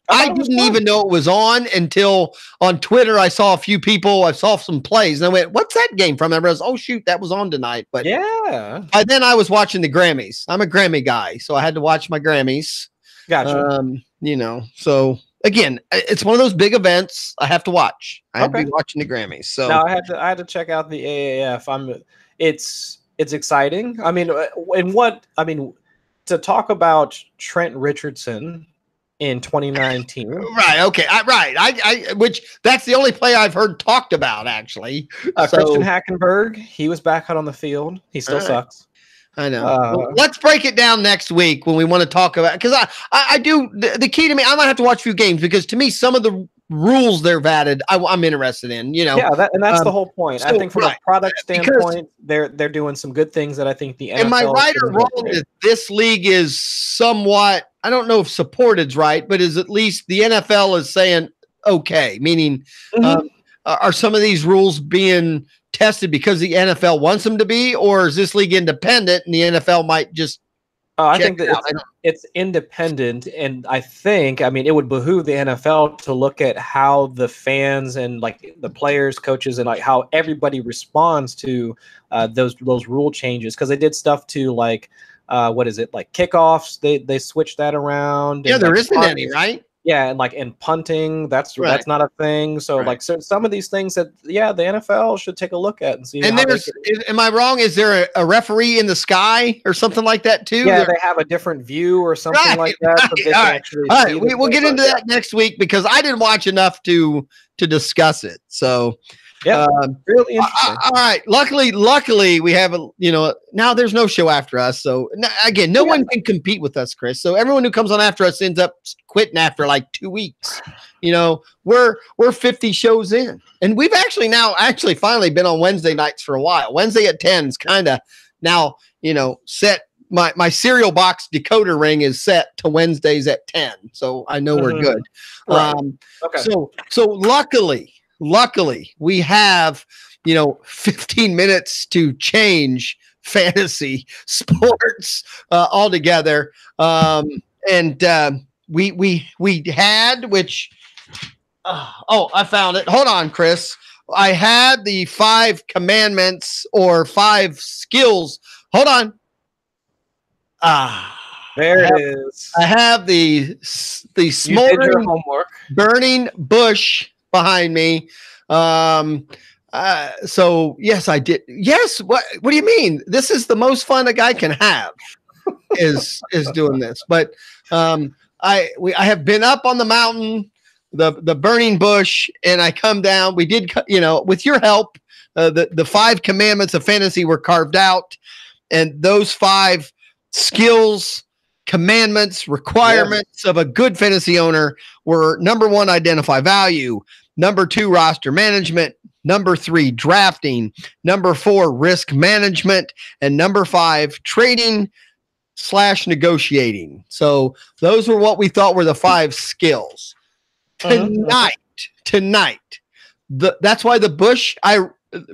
I didn't even know it was on until on Twitter. I saw a few people. I saw some plays, and I went, "What's that game from?" And I was, "Oh shoot, that was on tonight." But yeah. Then I was watching the Grammys. I'm a Grammy guy, so I had to watch my Grammys. Gotcha. So again, it's one of those big events I have to watch. I had to be watching the Grammys. So no, I had to check out the AAF. It's exciting. I mean, to talk about Trent Richardson in 2019. Right. Okay. Right. Which that's the only play I've heard talked about, actually. Christian Hackenberg, he was back out on the field. He still sucks. I know. Well, let's break it down next week when we want to talk about, because I do the key to me. I might have to watch a few games because to me, some of the rules they've added, I'm interested in. Yeah, that's the whole point. So, I think from a product standpoint, they're doing some good things that I think the NFL. Am I right or wrong that this league is somewhat? I don't know if supported's right, but is at least the NFL is saying okay, meaning are some of these rules being tested because the NFL wants them to be, or is this league independent and the NFL might just? I think that it's independent, and I mean, it would behoove the NFL to look at how the fans and like the players, coaches, and like how everybody responds to those rule changes, because they did stuff to like what is it, like kickoffs? They switched that around. Yeah, there isn't any, right? Yeah, and punting, that's not a thing. So so some of these things that the NFL should take a look at and see. And am I wrong? Is there a referee in the sky or something like that too? Yeah, they have a different view or something like that. So all right. We'll get into that next week because I didn't watch enough to discuss it. So yeah, really interesting. All right. Luckily, we have now there's no show after us. So again, no one can compete with us, Chris. So everyone who comes on after us ends up quitting after like 2 weeks. We're 50 shows in, and we've actually finally been on Wednesday nights for a while. Wednesday at 10 is kind of now set. My cereal box decoder ring is set to Wednesdays at 10, so I know we're good. Right. Okay. So luckily. luckily, we have 15 minutes to change fantasy sports altogether. And we had, which I found it. Hold on, Chris. I had the 5 commandments or 5 skills. Hold on. There it is. I have the smoldering burning bush behind me. So yes, I did. Yes. What do you mean? This is the most fun a guy can have is doing this. But I have been up on the mountain, the burning bush, and I come down. We did, with your help, the 5 commandments of fantasy were carved out, and those 5 skills, commandments, requirements of a good fantasy owner were: number 1, identify value; number 2, roster management; number 3, drafting; number 4, risk management; and number 5, trading/negotiating. So those were what we thought were the 5 skills. Tonight, that's why the bush,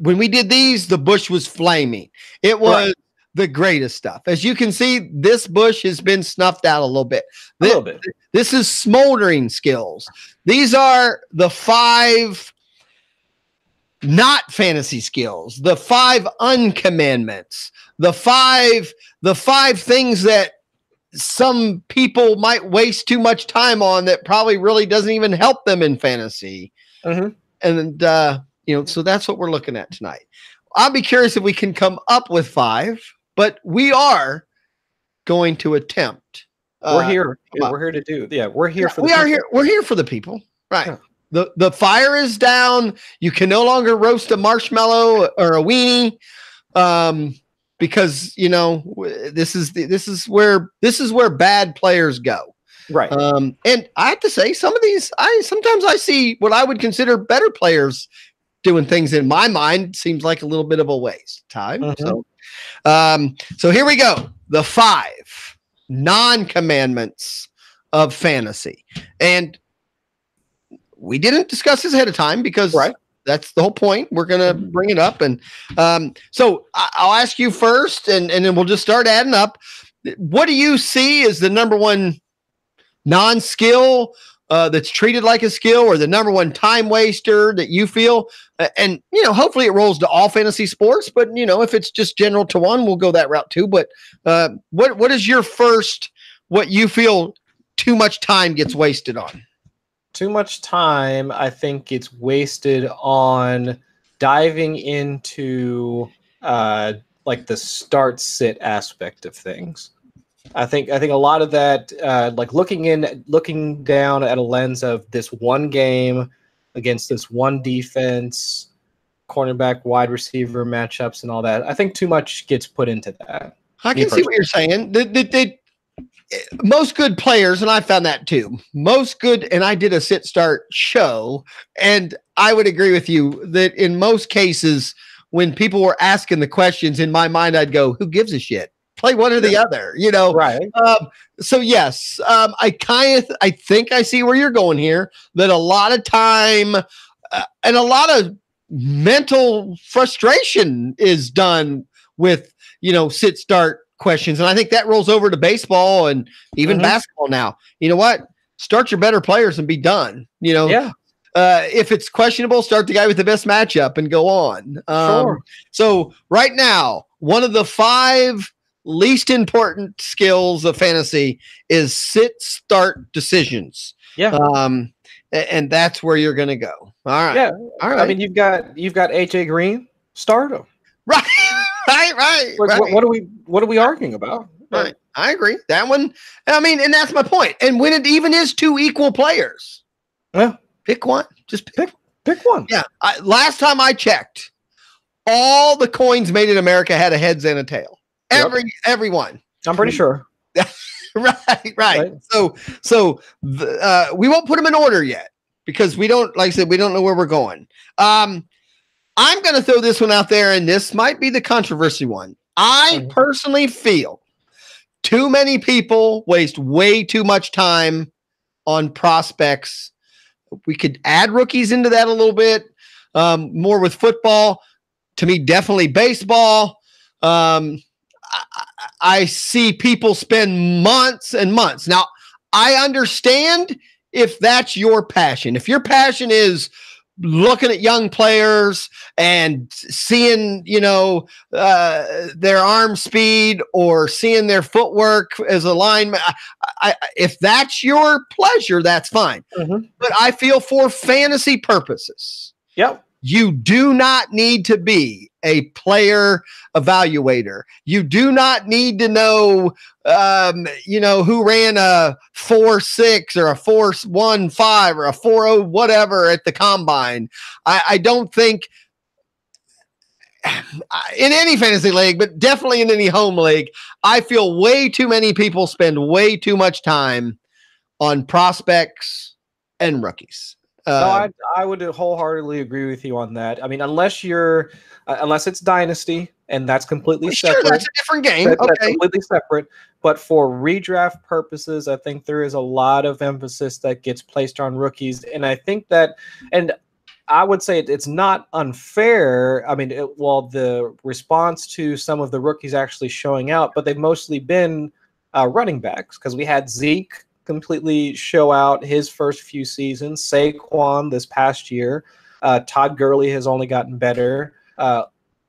when we did these, the bush was flaming. It was the greatest stuff. As you can see, this bush has been snuffed out a little bit. This is smoldering skills. These are the 5 not fantasy skills, the 5 uncommandments, the 5 things that some people might waste too much time on that probably really doesn't even help them in fantasy. And so that's what we're looking at tonight. I'll be curious if we can come up with 5, but we are going to attempt. We're here. We're here to do. Yeah, we're here for. We're here for the people. Right. Yeah. The fire is down. You can no longer roast a marshmallow or a weenie, because this is where bad players go. Right. And I have to say, some of these, sometimes I see what I would consider better players doing things in my mind seems like a little bit of a waste of time. So here we go. The 5 non-commandments of fantasy. And we didn't discuss this ahead of time because that's the whole point. We're going to bring it up. And so I'll ask you first, and then we'll just start adding up. What do you see as the number 1 non-skill that's treated like a skill, or the number 1 time waster that you feel? And, hopefully it rolls to all fantasy sports, but if it's just general to one, we'll go that route too. But what is your first, what you feel too much time gets wasted on? Too much time, I think, gets wasted on diving into like the start sit aspect of things. I think a lot of that, like looking down at a lens of this one game against this one defense, cornerback, wide receiver matchups, and all that. I think too much gets put into that. I can see what you're saying. Most good players, and I found that too. Most good, and I did a sit start show, and I would agree with you that in most cases, when people were asking the questions, in my mind, I'd go, "Who gives a shit? Play one or the other," Right. So yes, I think I see where you're going here. That a lot of time and a lot of mental frustration is done with sit start questions, and I think that rolls over to baseball and even basketball now. You know what? Start your better players and be done. If it's questionable, start the guy with the best matchup and go on. Sure. So right now, one of the 5 least important skills of fantasy is sit-start decisions. Yeah. And that's where you're going to go. All right. Yeah. All right. I mean, you've got AJ Green. Start him. Right. Right. What are we arguing about? Right. I agree. That one. I mean, and that's my point. And when it even is 2 equal players, pick one. Just pick one. Yeah. Last time I checked, all the coins made in America had a heads and a tail. Everyone. I'm pretty sure. Right. So we won't put them in order yet because we don't, like I said, we don't know where we're going. I'm going to throw this one out there, and this might be the controversy one. I personally feel too many people waste way too much time on prospects we could add rookies into that a little bit, more with football. To me, definitely baseball. I see people spend months and months. Now, I understand if that's your passion. If your passion is looking at young players and seeing, their arm speed or seeing their footwork as a lineman, if that's your pleasure, that's fine. Mm-hmm. But I feel for fantasy purposes, you do not need to be a player evaluator. You do not need to know, who ran a 4.6 or a 4.15 or a 4.0 whatever at the combine. I don't think in any fantasy league, but definitely in any home league, I feel way too many people spend way too much time on prospects and rookies. No, I would wholeheartedly agree with you on that. I mean, unless it's Dynasty, and that's completely separate. Sure, that's a different game. That's completely separate. But for redraft purposes, I think there is a lot of emphasis that gets placed on rookies. And I think that, and I would say it's not unfair. I mean, the response to some of the rookies actually showing out, but they've mostly been running backs, because we had Zeke completely show out his first few seasons. Saquon this past year. Todd Gurley has only gotten better.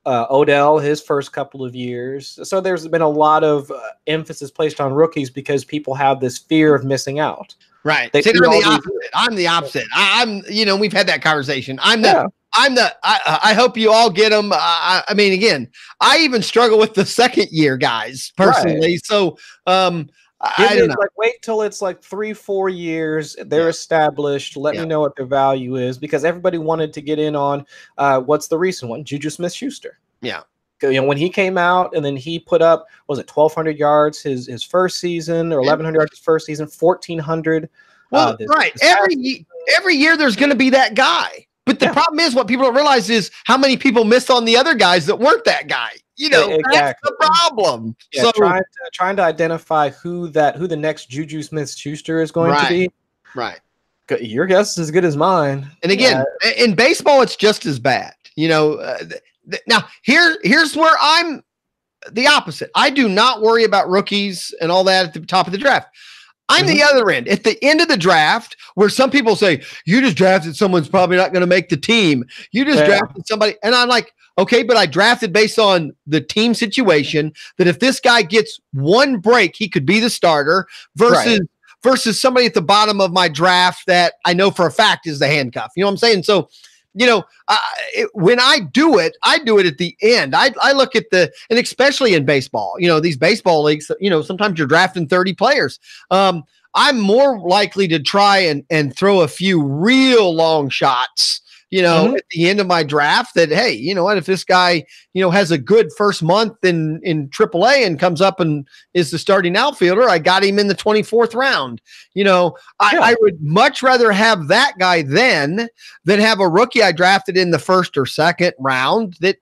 Odell his first couple of years. So there's been a lot of emphasis placed on rookies because people have this fear of missing out. Right. I'm the opposite. I'm we've had that conversation. I hope you all get them. I mean, again, I even struggle with the second year guys personally. Right. So, I don't know. Wait till it's 3-4 years. They're established. Let me know what their value is, because everybody wanted to get in on what's the recent one, Juju Smith-Schuster. Yeah. When he came out and then he put up, was it 1,200 yards his first season, or 1,100 yards his first season, 1,400. Well, right. Every year there's going to be that guy. But the problem is, what people don't realize is how many people missed on the other guys that weren't that guy. Exactly. That's the problem. Yeah, so trying to identify who the next Juju Smith-Schuster is going to be. Right. Your guess is as good as mine. And again, in baseball, it's just as bad. Now here's where I'm the opposite. I do not worry about rookies and all that at the top of the draft. I'm the other end. At the end of the draft, where some people say, you just drafted someone's probably not going to make the team. You just drafted somebody. And I'm like, okay, but I drafted based on the team situation, that if this guy gets one break, he could be the starter versus somebody at the bottom of my draft that I know for a fact is the handcuff. You know what I'm saying? So, when I do it at the end. I look at and especially in baseball, these baseball leagues, sometimes you're drafting 30 players. I'm more likely to try and throw a few real long shots, at the end of my draft, that, hey, you know what, if this guy, has a good first month in AAA and comes up and is the starting outfielder, I got him in the 24th round. I would much rather have that guy than have a rookie I drafted in the first or second round that,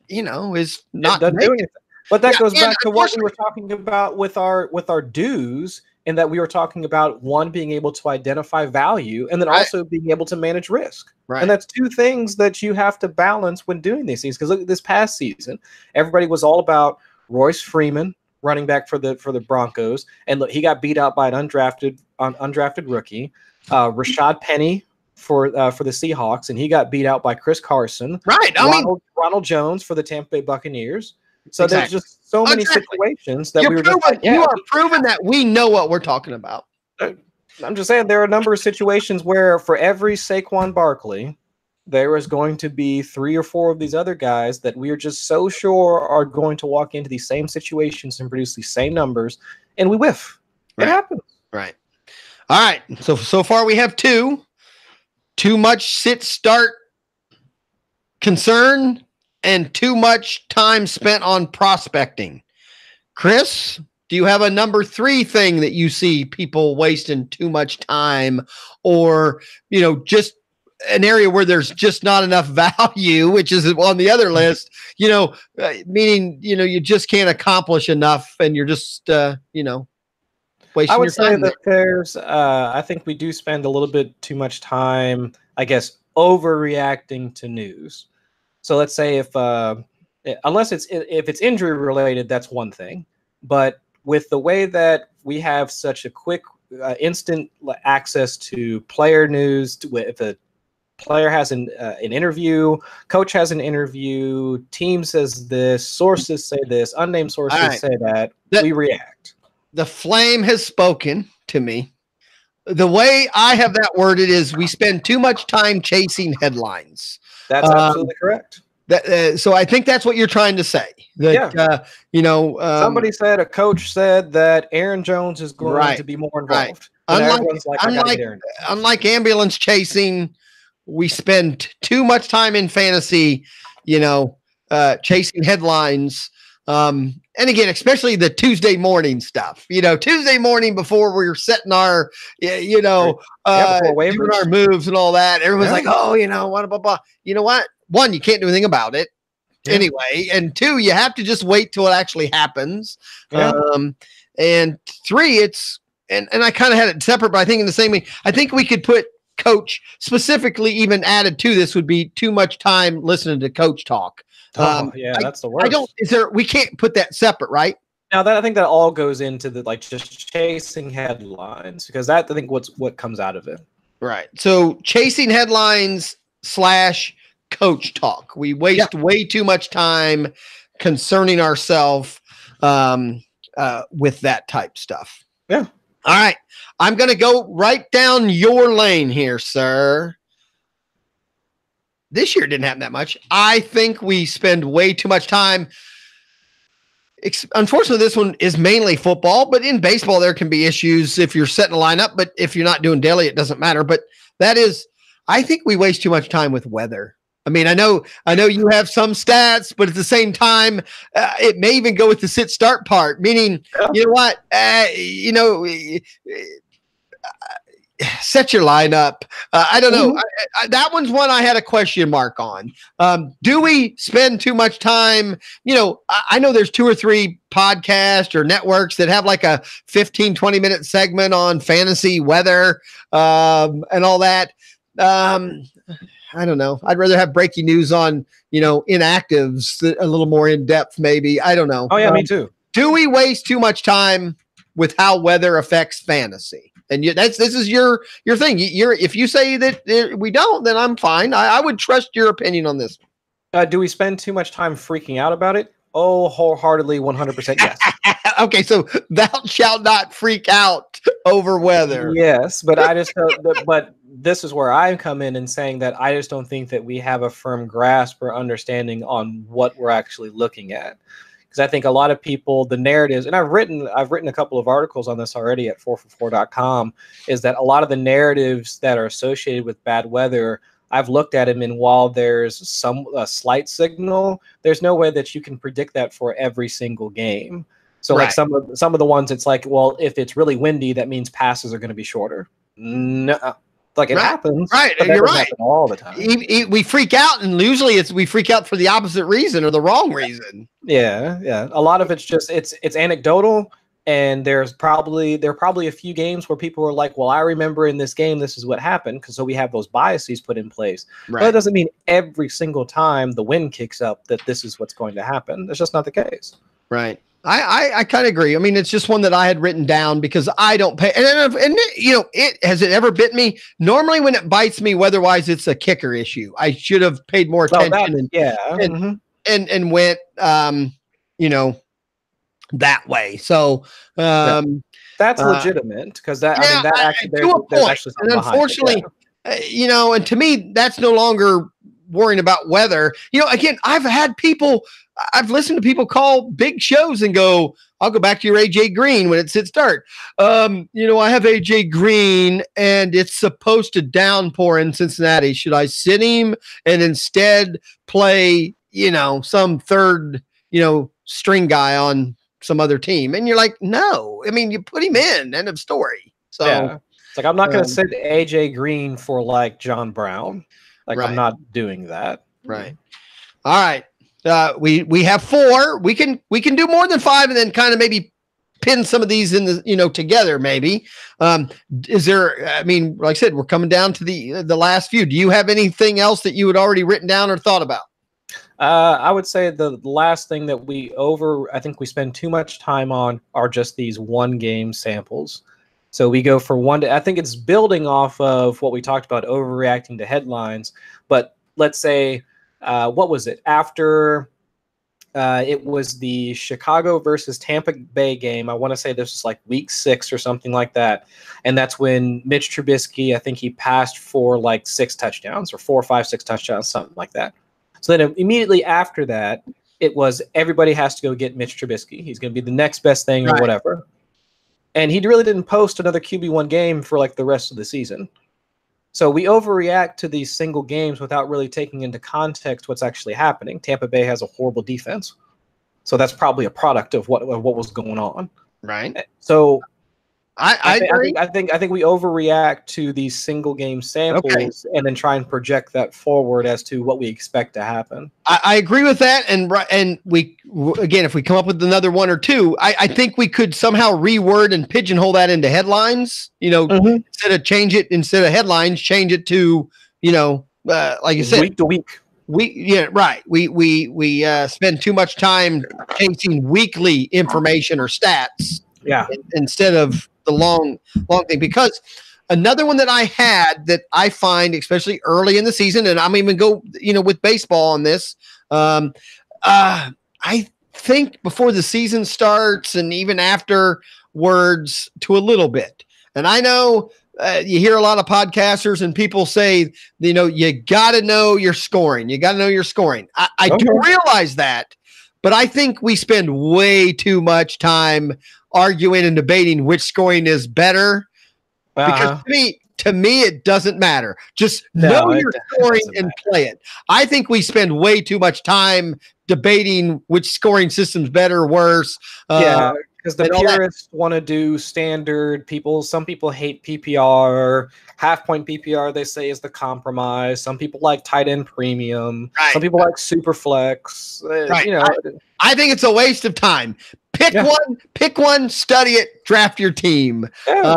is not doing anything. But that goes back to what we were talking about with our dues, in that we were talking about, one, being able to identify value, and then also being able to manage risk. Right. And that's two things that you have to balance when doing these things. Because look at this past season, everybody was all about Royce Freeman, running back for the Broncos, and look, he got beat out by an undrafted rookie, Rashad Penny for the Seahawks, and he got beat out by Chris Carson. Right. Ronald Jones for the Tampa Bay Buccaneers. So there's just so many situations that you are proving that we know what we're talking about. I'm just saying, there are a number of situations where for every Saquon Barkley, there is going to be 3 or 4 of these other guys that we are just so sure are going to walk into these same situations and produce these same numbers, and we whiff. It happens. Right. All right. So far we have 2. Too much sit-start concern and too much time spent on prospecting. Chris, do you have a number 3 thing that you see people wasting too much time, or, just an area where there's just not enough value, which is on the other list, meaning, you just can't accomplish enough and you're just, wasting I would your say time that there's, I think we do spend a little bit too much time, I guess, overreacting to news. So let's say unless if it's injury related, that's one thing. But with the way that we have such a quick, instant access to player news, if a player has an interview, coach has an interview, team says this, sources say this, unnamed sources say that, we react. The Flame has spoken to me. The way I have that worded is we spend too much time chasing headlines. That's absolutely correct. So I think that's what you're trying to say. That, somebody said, a coach said that Aaron Jones is going to be more involved. Right. Unlike ambulance chasing, we spend too much time in fantasy, chasing headlines. And again, especially the Tuesday morning stuff, Tuesday morning before we're setting our, doing our moves and all that. Everyone's like, oh, what, blah, blah. You know what? One, you can't do anything about it anyway. And two, you have to just wait till it actually happens. Yeah. And three, and I kind of had it separate, but I think in the same way, I think we could put coach specifically even added to this would be too much time listening to coach talk. That's the worst. We can't put that separate, right? Now that I think that all goes into the just chasing headlines, because that I think what comes out of it. Right. So chasing headlines / coach talk. We waste way too much time concerning ourselves with that type stuff. Yeah. All right. I'm going to go right down your lane here, sir. This year didn't happen that much. I think we spend way too much time. Unfortunately, this one is mainly football, but in baseball, there can be issues if you're setting a lineup, but if you're not doing daily, it doesn't matter. But I think we waste too much time with weather. I mean, I know you have some stats, but at the same time, it may even go with the sit-start part, meaning, you know what, set your lineup. I don't know. That one's one I had a question mark on. Do we spend too much time? I know there's 2 or 3 podcasts or networks that have like a 15, 20-minute segment on fantasy weather and all that. I don't know. I'd rather have breaking news on, inactives a little more in depth, maybe. I don't know. Oh, yeah, me too. Do we waste too much time with how weather affects fantasy? And this is your thing. If you say that we don't, then I'm fine. I would trust your opinion on this. Do we spend too much time freaking out about it? Oh, wholeheartedly, 100% yes. Okay, so thou shalt not freak out over weather. Yes, but but this is where I come in and saying that I just don't think that we have a firm grasp or understanding on what we're actually looking at. Because I think a lot of people, the narratives, and I've written a couple of articles on this already at 4for4.com, is that a lot of the narratives that are associated with bad weather, I've looked at them, and while there's a slight signal, there's no way that you can predict that for every single game. So like some of the ones, it's like, well, if it's really windy, that means passes are going to be shorter. No. Like it happens, right? You're right. All the time, we freak out, and usually we freak out for the opposite reason or the wrong reason. Yeah. A lot of it's just it's anecdotal, and there are probably a few games where people are like, "Well, I remember in this game, this is what happened," so we have those biases put in place. Right. But it doesn't mean every single time the wind kicks up that this is what's going to happen. That's just not the case. Right. I kind of agree. I mean, it's just one that I had written down because I don't pay. And has it ever bit me? Normally when it bites me weather-wise, it's a kicker issue. I should have paid more attention and went, that way. So that's legitimate because that actually there's actually something and unfortunately, and to me, that's no longer worrying about weather. Again, I've listened to people call big shows and go, I'll go back to your AJ Green when it's start. I have AJ Green and it's supposed to downpour in Cincinnati. Should I sit him and instead play, some third, string guy on some other team? And you're like, no, I mean, you put him in, end of story. So it's like, I'm not going to sit AJ Green for like John Brown. Like I'm not doing that. Right. All right. We have 4. We can do more than 5 and then kind of maybe pin some of these in the, together maybe. Is there, I mean, like I said, we're coming down to the last few. Do you have anything else that you had already written down or thought about? I would say the last thing that I think we spend too much time on are just these one game samples. So we go for one day. I think it's building off of what we talked about, overreacting to headlines. But let's say, what was it? After it was the Chicago versus Tampa Bay game. I want to say this was like week 6 or something like that. And that's when Mitch Trubisky, I think he passed for like 6 touchdowns or 4, 5, 6 touchdowns, something like that. So then immediately after that, it was everybody has to go get Mitch Trubisky. He's going to be the next best thing or whatever. And he really didn't post another QB1 game for like the rest of the season. So we overreact to these single games without really taking into context what's actually happening. Tampa Bay has a horrible defense. So that's probably a product of what was going on. Right. So I think we overreact to these single game samples and then try and project that forward as to what we expect to happen. I agree with that, and we again, if we come up with another one or two, I think we could somehow reword and pigeonhole that into headlines. Instead of headlines, change it to like you said, week to week. We spend too much time chasing weekly information or stats. Yeah. Instead of the long thing, because another one that I had that I find, especially early in the season, and I'm even go, with baseball on this. I think before the season starts and even afterwards to a little bit. And I know you hear a lot of podcasters and people say, you got to know your scoring. You got to know your scoring. I do realize that, but I think we spend way too much time arguing and debating which scoring is better, because to me, it doesn't matter. Just know your scoring and play it. I think we spend way too much time debating which scoring system's better or worse. Because the purists want to do standard. Some people hate PPR. Half-point PPR, they say, is the compromise. Some people like tight end premium. Right. Some people like super flex. Right. I think it's a waste of time. Pick one, study it, draft your team. Yeah.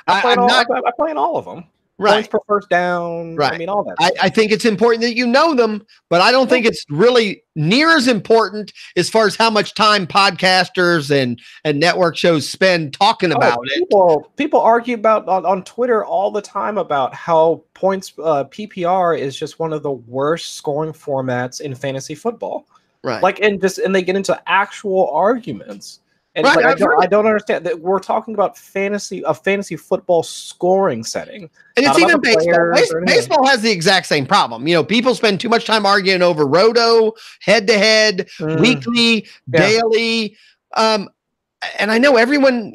I play in all of them. Right. Points per first down. Right. I mean, all that. I think it's important that you know them, but I don't think it's really near as important as far as how much time podcasters and network shows spend talking about it. People argue about on Twitter all the time about how points PPR is just one of the worst scoring formats in fantasy football. Right. And they get into actual arguments. And I don't understand that we're talking about a fantasy football scoring setting. And it's even baseball. Baseball has the exact same problem. People spend too much time arguing over roto, head-to-head, weekly, daily. And I know everyone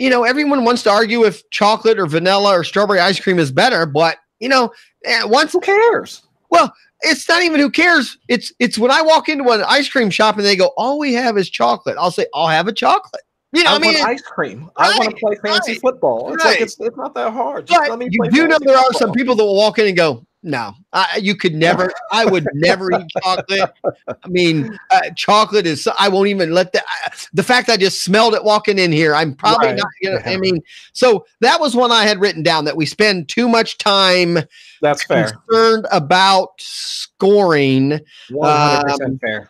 wants to argue if chocolate or vanilla or strawberry ice cream is better, but who cares? Well, it's not even who cares. It's when I walk into an ice cream shop and they go, all we have is chocolate. I'll say, I'll have a chocolate. I want ice cream. I want to play fantasy football. It's it's not that hard. Just let me play there are some people that will walk in and go, no, you could never. I would never eat chocolate. I mean, chocolate is. I won't even let that. The fact I just smelled it walking in here, I'm probably not gonna. I mean, so that was one I had written down, that we spend too much time. That's concerned about scoring. 100% fair.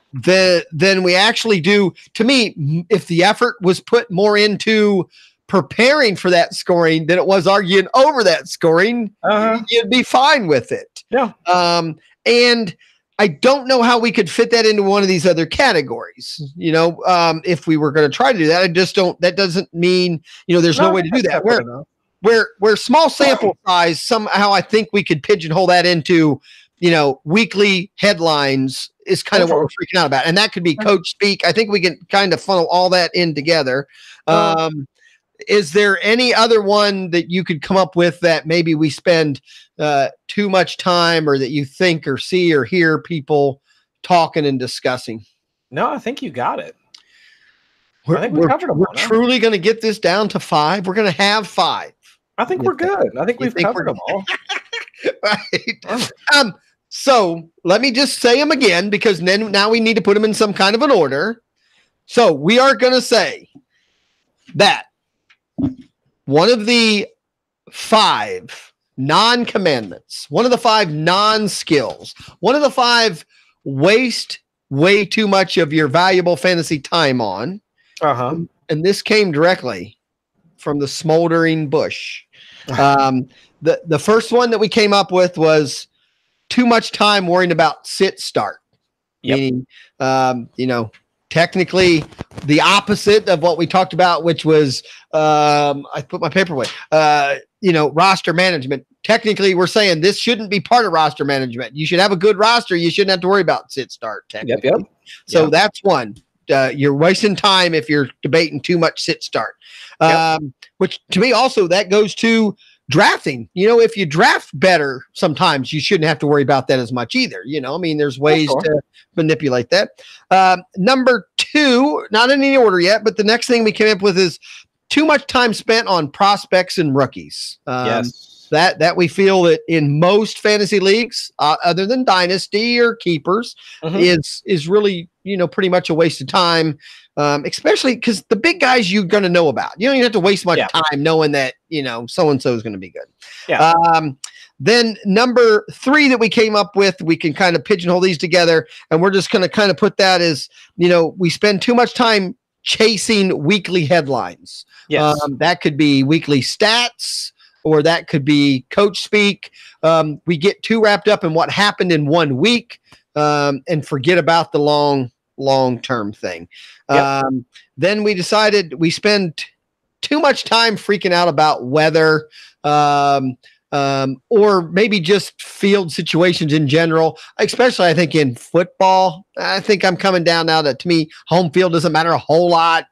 Then we actually do. To me, if the effort was put more into preparing for that scoring than it was arguing over that scoring, you'd be fine with it. Yeah. And I don't know how we could fit that into one of these other categories. If we were going to try to do that, I just don't. That doesn't mean there's no way to do that. Where small sample size, somehow I think we could pigeonhole that into weekly headlines is kind of what we're freaking out about, and that could be coach speak. I think we can kind of funnel all that in together. Is there any other one that you could come up with that maybe we spend too much time, or that you think or see or hear people talking and discussing? No, I think you got it. We're truly going to get this down to 5. We're going to have 5. I think we're good. I think we've covered them all. Right. So let me just say them again, because now we need to put them in some kind of an order. So we are going to say that one of the 5 non-commandments, one of the 5 non-skills, one of the 5 waste way too much of your valuable fantasy time on. And this came directly from the smoldering bush. The first one that we came up with was too much time worrying about sit start. Meaning, technically the opposite of what we talked about, which was, I put my paper away, roster management. Technically, we're saying this shouldn't be part of roster management. You should have a good roster. You shouldn't have to worry about sit start. Technically. So that's one. You're wasting time if you're debating too much sit start, which to me also that goes to drafting. If you draft better, sometimes you shouldn't have to worry about that as much either. There's ways to manipulate that. Number 2, not in any order yet, but the next thing we came up with is too much time spent on prospects and rookies. That we feel that in most fantasy leagues, other than dynasty or keepers, is really, pretty much a waste of time. Especially because the big guys you're going to know about. You don't even have to waste much time knowing that, so-and-so is going to be good. Then number 3 that we came up with, we can kind of pigeonhole these together, and we're just going to kind of put that as, we spend too much time chasing weekly headlines. That could be weekly stats, or that could be coach speak. We get too wrapped up in what happened in one week and forget about the long-term thing. Then we decided we spend too much time freaking out about weather, or maybe just field situations in general, especially I think in football. I think I'm coming down now to me, home field doesn't matter a whole lot,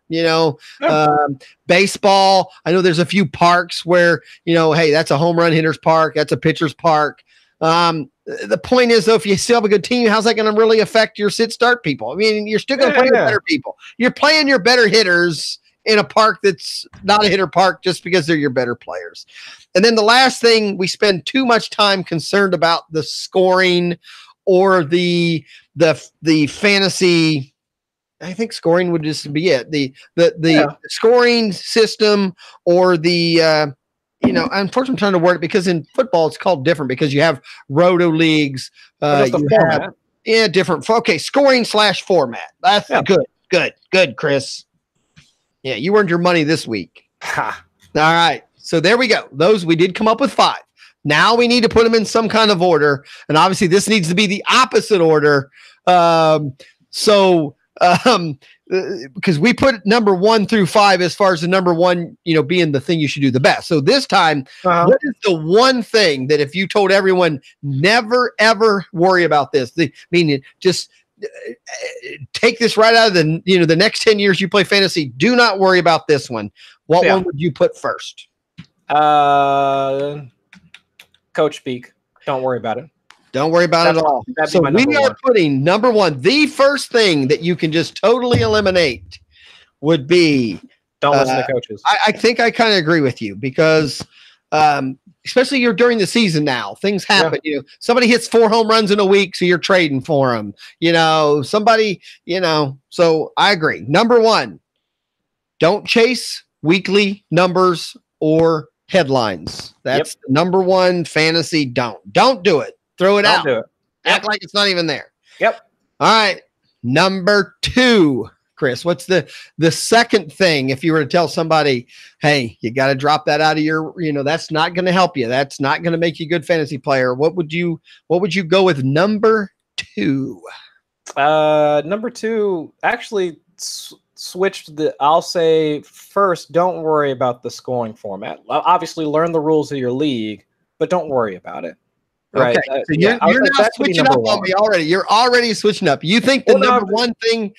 baseball. I know there's a few parks where, hey, that's a home run hitter's park. That's a pitcher's park. The point is, though, if you still have a good team, how's that going to really affect your sit start people? You're still going to play your better people. You're playing your better hitters in a park that's not a hitter park just because they're your better players. And then the last thing, we spend too much time concerned about the scoring or the fantasy. I think scoring would just be it. The scoring system or the unfortunately I'm trying to word it because in football it's called different because you have roto leagues. Different. Okay, scoring / format. That's good, Chris. Yeah, you earned your money this week. All right. So there we go. Those we did come up with 5. Now we need to put them in some kind of order. And obviously this needs to be the opposite order. Because we put number 1 through 5 as far as the number 1, being the thing you should do the best. So this time, what is the one thing that if you told everyone never, ever worry about this, just take this right out of the next 10 years you play fantasy, do not worry about this one. What one would you put first? Coach speak. Don't worry about it. Don't worry about it at all. So we are putting number 1. The first thing that you can just totally eliminate would be don't listen to coaches. I think I kind of agree with you because especially you're during the season now, things happen. Somebody hits 4 home runs in a week, so you're trading for them. Somebody. So I agree. Number 1, don't chase weekly numbers or headlines. That's number 1 fantasy. Don't do it. Throw it out. Do it. Act like it's not even there. Yep. All right. Number 2, Chris, what's the second thing if you were to tell somebody, hey, you got to drop that out of your, that's not going to help you. That's not going to make you a good fantasy player. What would you go with number 2? Number 2 actually switched I'll say first, don't worry about the scoring format. Obviously learn the rules of your league, but don't worry about it. Right. Okay. So you're not switching up on me already. You're already switching up. You think the number 1 thing.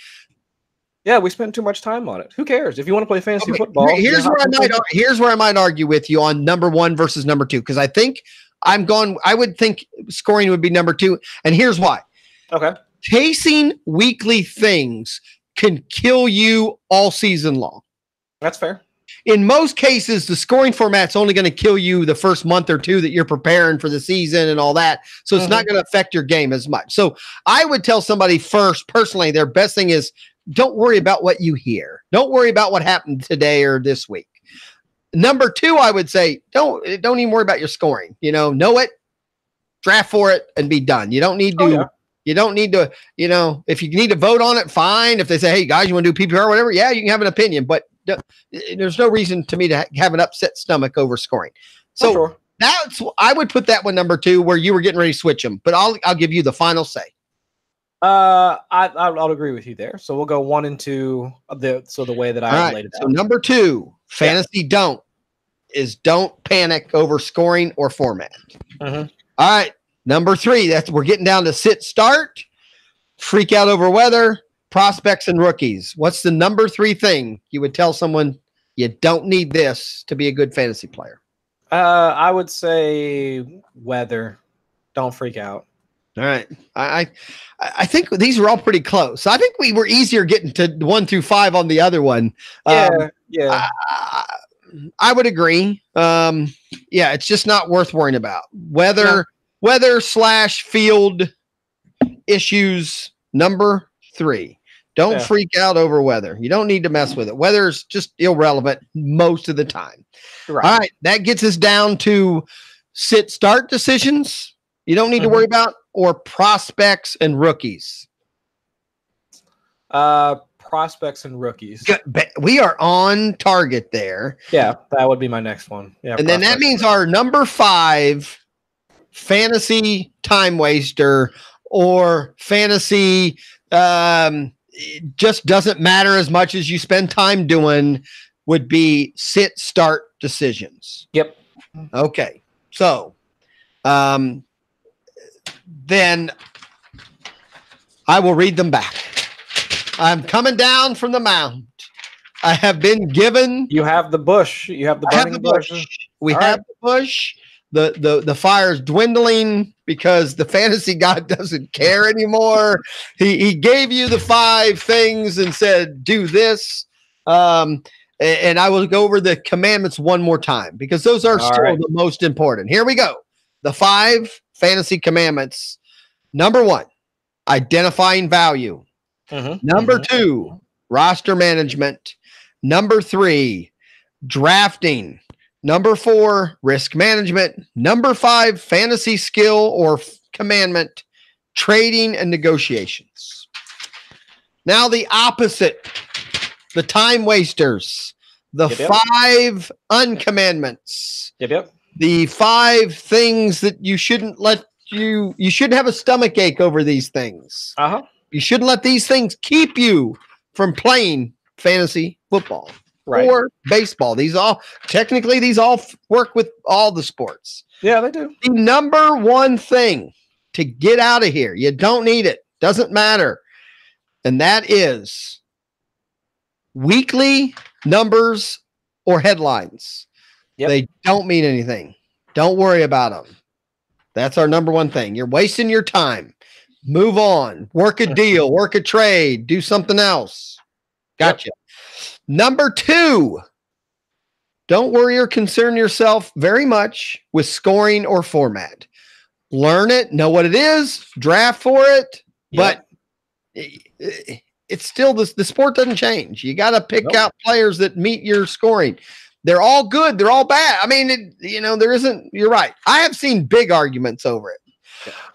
Yeah, we spend too much time on it. Who cares? If you want to play fantasy football. Here's where I might argue with you on number 1 versus number 2. Because I think I would think scoring would be number 2. And here's why. Okay. Chasing weekly things can kill you all season long. That's fair. In most cases, the scoring format's only going to kill you the first month or 2 that you're preparing for the season and all that. So it's not going to affect your game as much. So I would tell somebody first, personally, their best thing is don't worry about what you hear. Don't worry about what happened today or this week. number 2, I would say, don't even worry about your scoring. Know it, draft for it, and be done. You don't need to. You don't need to. If you need to vote on it, fine. If they say, "Hey guys, you want to do PPR or whatever," yeah, you can have an opinion. But there's no reason to me to have an upset stomach over scoring. So I would put that one number 2, where you were getting ready to switch them. But I'll give you the final say. I'll agree with you there. So we'll go 1 and 2 the way that I laid it out. So number 2, fantasy don't panic over scoring or format. Mm-hmm. All right. Number 3, we're getting down to sit start, freak out over weather, prospects, and rookies. What's the number 3 thing you would tell someone you don't need this to be a good fantasy player? I would say weather. Don't freak out. All right. I think these are all pretty close. I think we were easier getting to 1 through 5 on the other one. Yeah. I would agree. It's just not worth worrying about. Weather/field issues, number 3. Don't freak out over weather. You don't need to mess with it. Weather's just irrelevant most of the time. Right. All right. That gets us down to sit-start decisions you don't need to worry about, or prospects and rookies? Prospects and rookies. We are on target there. Yeah, that would be my next one. Yeah, and then that means our number 5 fantasy time waster or fantasy just doesn't matter as much as you spend time doing would be sit start decisions. Yep. Okay. So then I will read them back. I'm coming down from the mount. I have been given. You have the bush. You have the burning bush. We have the bush. The fire's dwindling because the fantasy god doesn't care anymore. He gave you the 5 things and said, do this. And I will go over the commandments one more time because those are still the most important. Here we go. The 5 fantasy commandments. Number 1, identifying value. Number 2, roster management. Number 3, drafting. Number 4, risk management. Number 5, fantasy skill or commandment, trading and negotiations. Now the opposite, the time wasters, the 5 uncommandments. The 5 things that you shouldn't let you shouldn't have a stomach ache over these things. You shouldn't let these things keep you from playing fantasy football or baseball. These all work with all the sports. Yeah, they do. The number 1 thing to get out of here, you don't need it, doesn't matter, and that is weekly numbers or headlines. They don't mean anything. Don't worry about them. That's our number 1 thing. You're wasting your time. Move on. Work a deal. Work a trade. Do something else. Gotcha. Number 2, don't worry or concern yourself very much with scoring or format. Learn it. Know what it is. Draft for it. But it's still the sport doesn't change. You got to pick out players that meet your scoring. They're all good. They're all bad. I mean, there isn't. You're right. I have seen big arguments over it.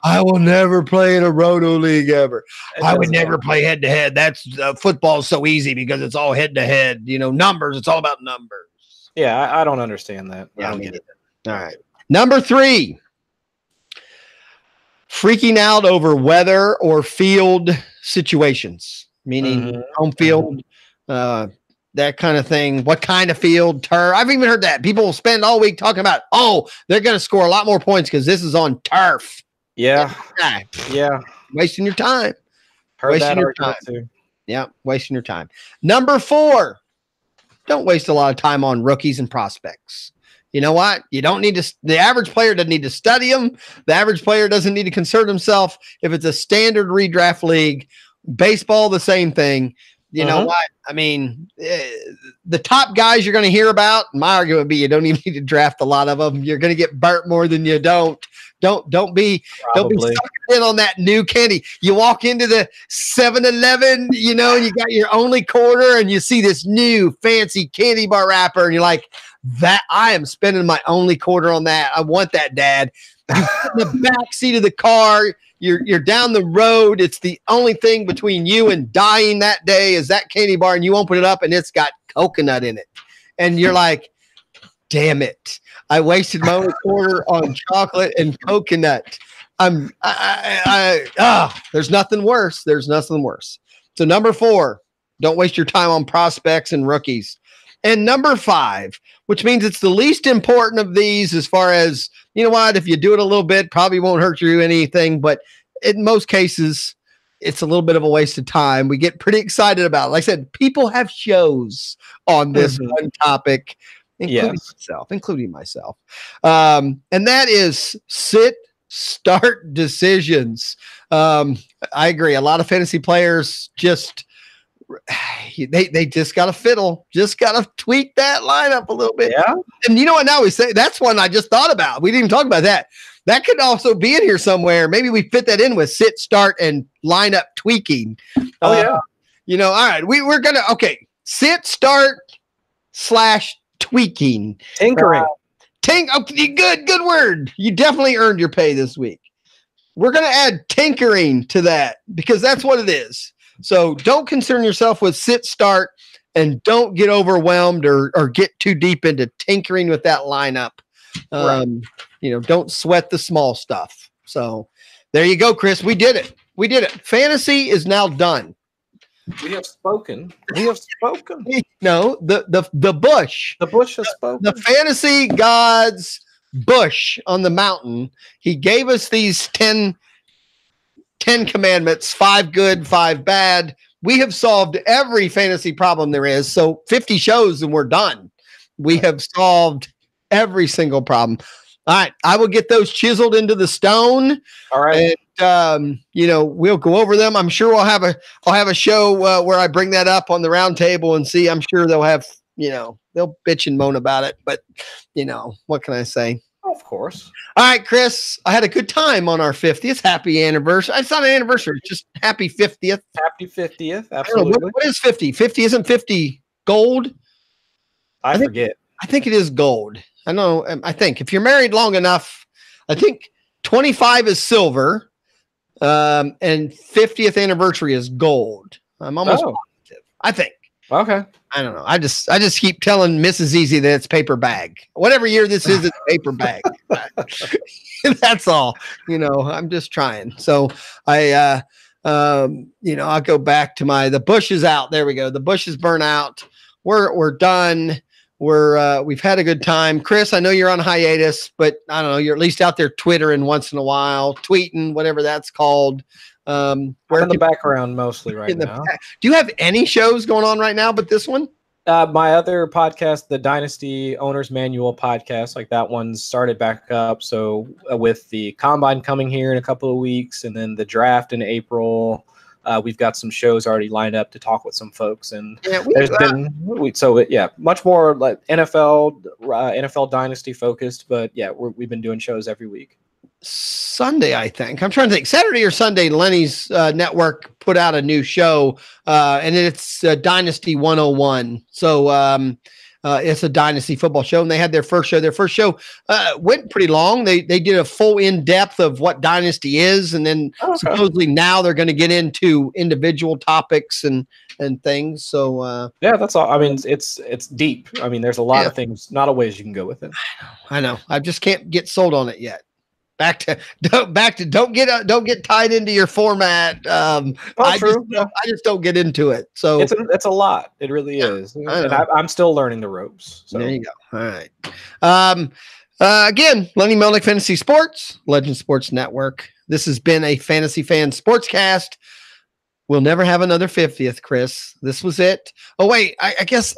I will never play in a roto league ever. I would never play head to head. That's football is so easy because it's all head to head. Numbers. It's all about numbers. Yeah, I don't understand that. Yeah, I don't get it. All right. Number 3, freaking out over weather or field situations, meaning home field, that kind of thing. What kind of field? Turf. I've even heard that. People will spend all week talking about, they're going to score a lot more points because this is on turf. Yeah. Wasting your time. Wasting your time. Too. Yeah, wasting your time. Number 4, don't waste a lot of time on rookies and prospects. You know what? You don't need to. The average player doesn't need to study them. The average player doesn't need to concern himself. If it's a standard redraft league, baseball, the same thing. You know what? I mean, the top guys you're going to hear about, my argument would be you don't even need to draft a lot of them. You're going to get burnt more than you don't. Don't be sucking in on that new candy. You walk into the 7-Eleven, and you got your only quarter and you see this new fancy candy bar wrapper and you're like, that I am spending my only quarter on that. I want that, Dad. You sit in the back seat of the car. You're down the road. It's the only thing between you and dying that day is that candy bar, and you open it up and it's got coconut in it. And you're like, damn it. I wasted my only quarter on chocolate and coconut. There's nothing worse. There's nothing worse. So number 4, don't waste your time on prospects and rookies. And number 5, which means it's the least important of these as far as, you know what, if you do it a little bit, probably won't hurt you anything. But in most cases, it's a little bit of a waste of time. We get pretty excited about it. Like I said, people have shows on this one topic, including myself. And that is start decisions. I agree. A lot of fantasy players they just got to fiddle, just got to tweak that lineup a little bit. Yeah. And you know what? Now we say that's one I just thought about. We didn't even talk about that. That could also be in here somewhere. Maybe we fit that in with sit, start, and lineup tweaking. Oh yeah. All right. We're gonna sit, start / tweaking, tinkering. Good word. You definitely earned your pay this week. We're gonna add tinkering to that because that's what it is. So don't concern yourself with sit, start, and don't get overwhelmed or get too deep into tinkering with that lineup. Don't sweat the small stuff. So there you go, Chris. We did it. Fantasy is now done. We have spoken. No, the bush. The bush has spoken. The fantasy god's bush on the mountain. He gave us these 10 commandments, 5 good, 5 bad. We have solved every fantasy problem there is. So 50 shows and we're done. We have solved every single problem. All right. I will get those chiseled into the stone. All right. And, we'll go over them. I'm sure I'll have a show where I bring that up on the round table and see. I'm sure they'll have, they'll bitch and moan about it. But, what can I say? Of course. All right, Chris, I had a good time on our 50th. Happy anniversary. It's not an anniversary. It's just happy 50th. Happy 50th. Absolutely. What is 50? 50 isn't 50 gold? I forget. I think it is gold. I know. I think if you're married long enough, I think 25 is silver, and 50th anniversary is gold. I'm almost positive. I think. Okay. I don't know. I just keep telling Mrs. Easy that it's paper bag. Whatever year this is, it's paper bag. That's all. I'm just trying. So I'll go back to the bush is out. There we go. The bush is burnt out. We're done. We've had a good time. Chris, I know you're on hiatus, but I don't know, you're at least out there twittering once in a while, tweeting, whatever that's called. We're in the background mostly right now. Do you have any shows going on right now but this one? My other podcast, the Dynasty Owner's Manual podcast, like that one started back up. So with the Combine coming here in a couple of weeks and then the draft in April, we've got some shows already lined up to talk with some folks. And much more like NFL Dynasty focused. But yeah, we've been doing shows every week. Sunday, I think. I'm trying to think. Saturday or Sunday, Lenny's network put out a new show, and it's Dynasty 101. So it's a Dynasty football show, and they had their first show. Their first show went pretty long. They did a full in-depth of what Dynasty is, and then supposedly now they're going to get into individual topics and things. So that's all. I mean, it's deep. I mean, there's a lot of things, not always you can go with it. I know. I just can't get sold on it yet. Back to don't get tied into your format. I just don't get into it. So it's a lot. It really is. And I'm still learning the ropes. So there you go. All right. Again, Lenny Melnick, Fantasy Sports, Legend Sports Network. This has been a Fantasy Fan Sportscast. We'll never have another 50th, Chris. This was it. Oh wait, I guess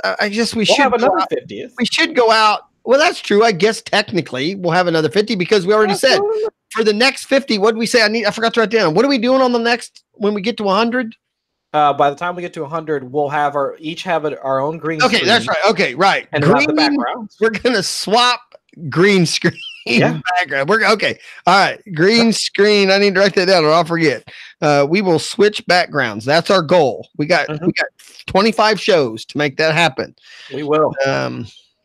we should have another 50th. We should go out. Well, that's true. I guess technically we'll have another 50 because we already said for the next 50. What did we say? I forgot to write down. What are we doing on the next when we get to 100? By the time we get to 100, we'll have our own green screen. Okay, that's right. Okay, right. And green, the background. We're gonna swap green screen background. We're okay. All right, green screen. I need to write that down or I'll forget. We will switch backgrounds. That's our goal. We got 25 shows to make that happen. We will.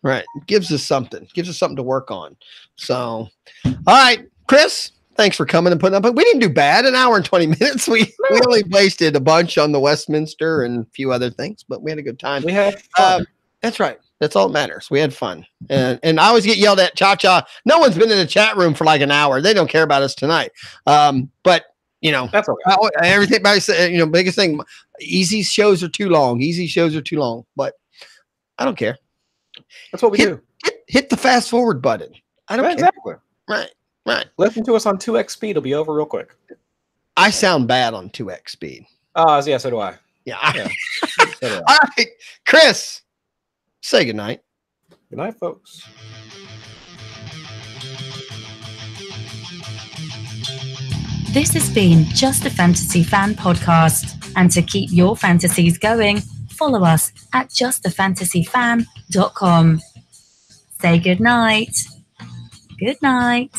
Right. Gives us something to work on. So, all right, Chris, thanks for coming and putting up. But we didn't do bad. An hour and 20 minutes. We only wasted a bunch on the Westminster and a few other things, but we had a good time. We had fun. That's right. That's all that matters. We had fun. And I always get yelled at, Cha-Cha. No one's been in the chat room for like an hour. They don't care about us tonight. But you know, that's okay. Everything I say, you know, biggest thing, easy shows are too long. But I don't care. That's what we do. Hit the fast forward button. I don't care. Exactly. Right. Listen to us on 2x speed. It'll be over real quick. I sound bad on 2x speed. Yeah, so do I. Yeah. So do I. All right, Chris, say goodnight. Good night, folks. This has been Just a Fantasy Fan podcast. And to keep your fantasies going, follow us at justafantasyfan.com. Say good night. Good night.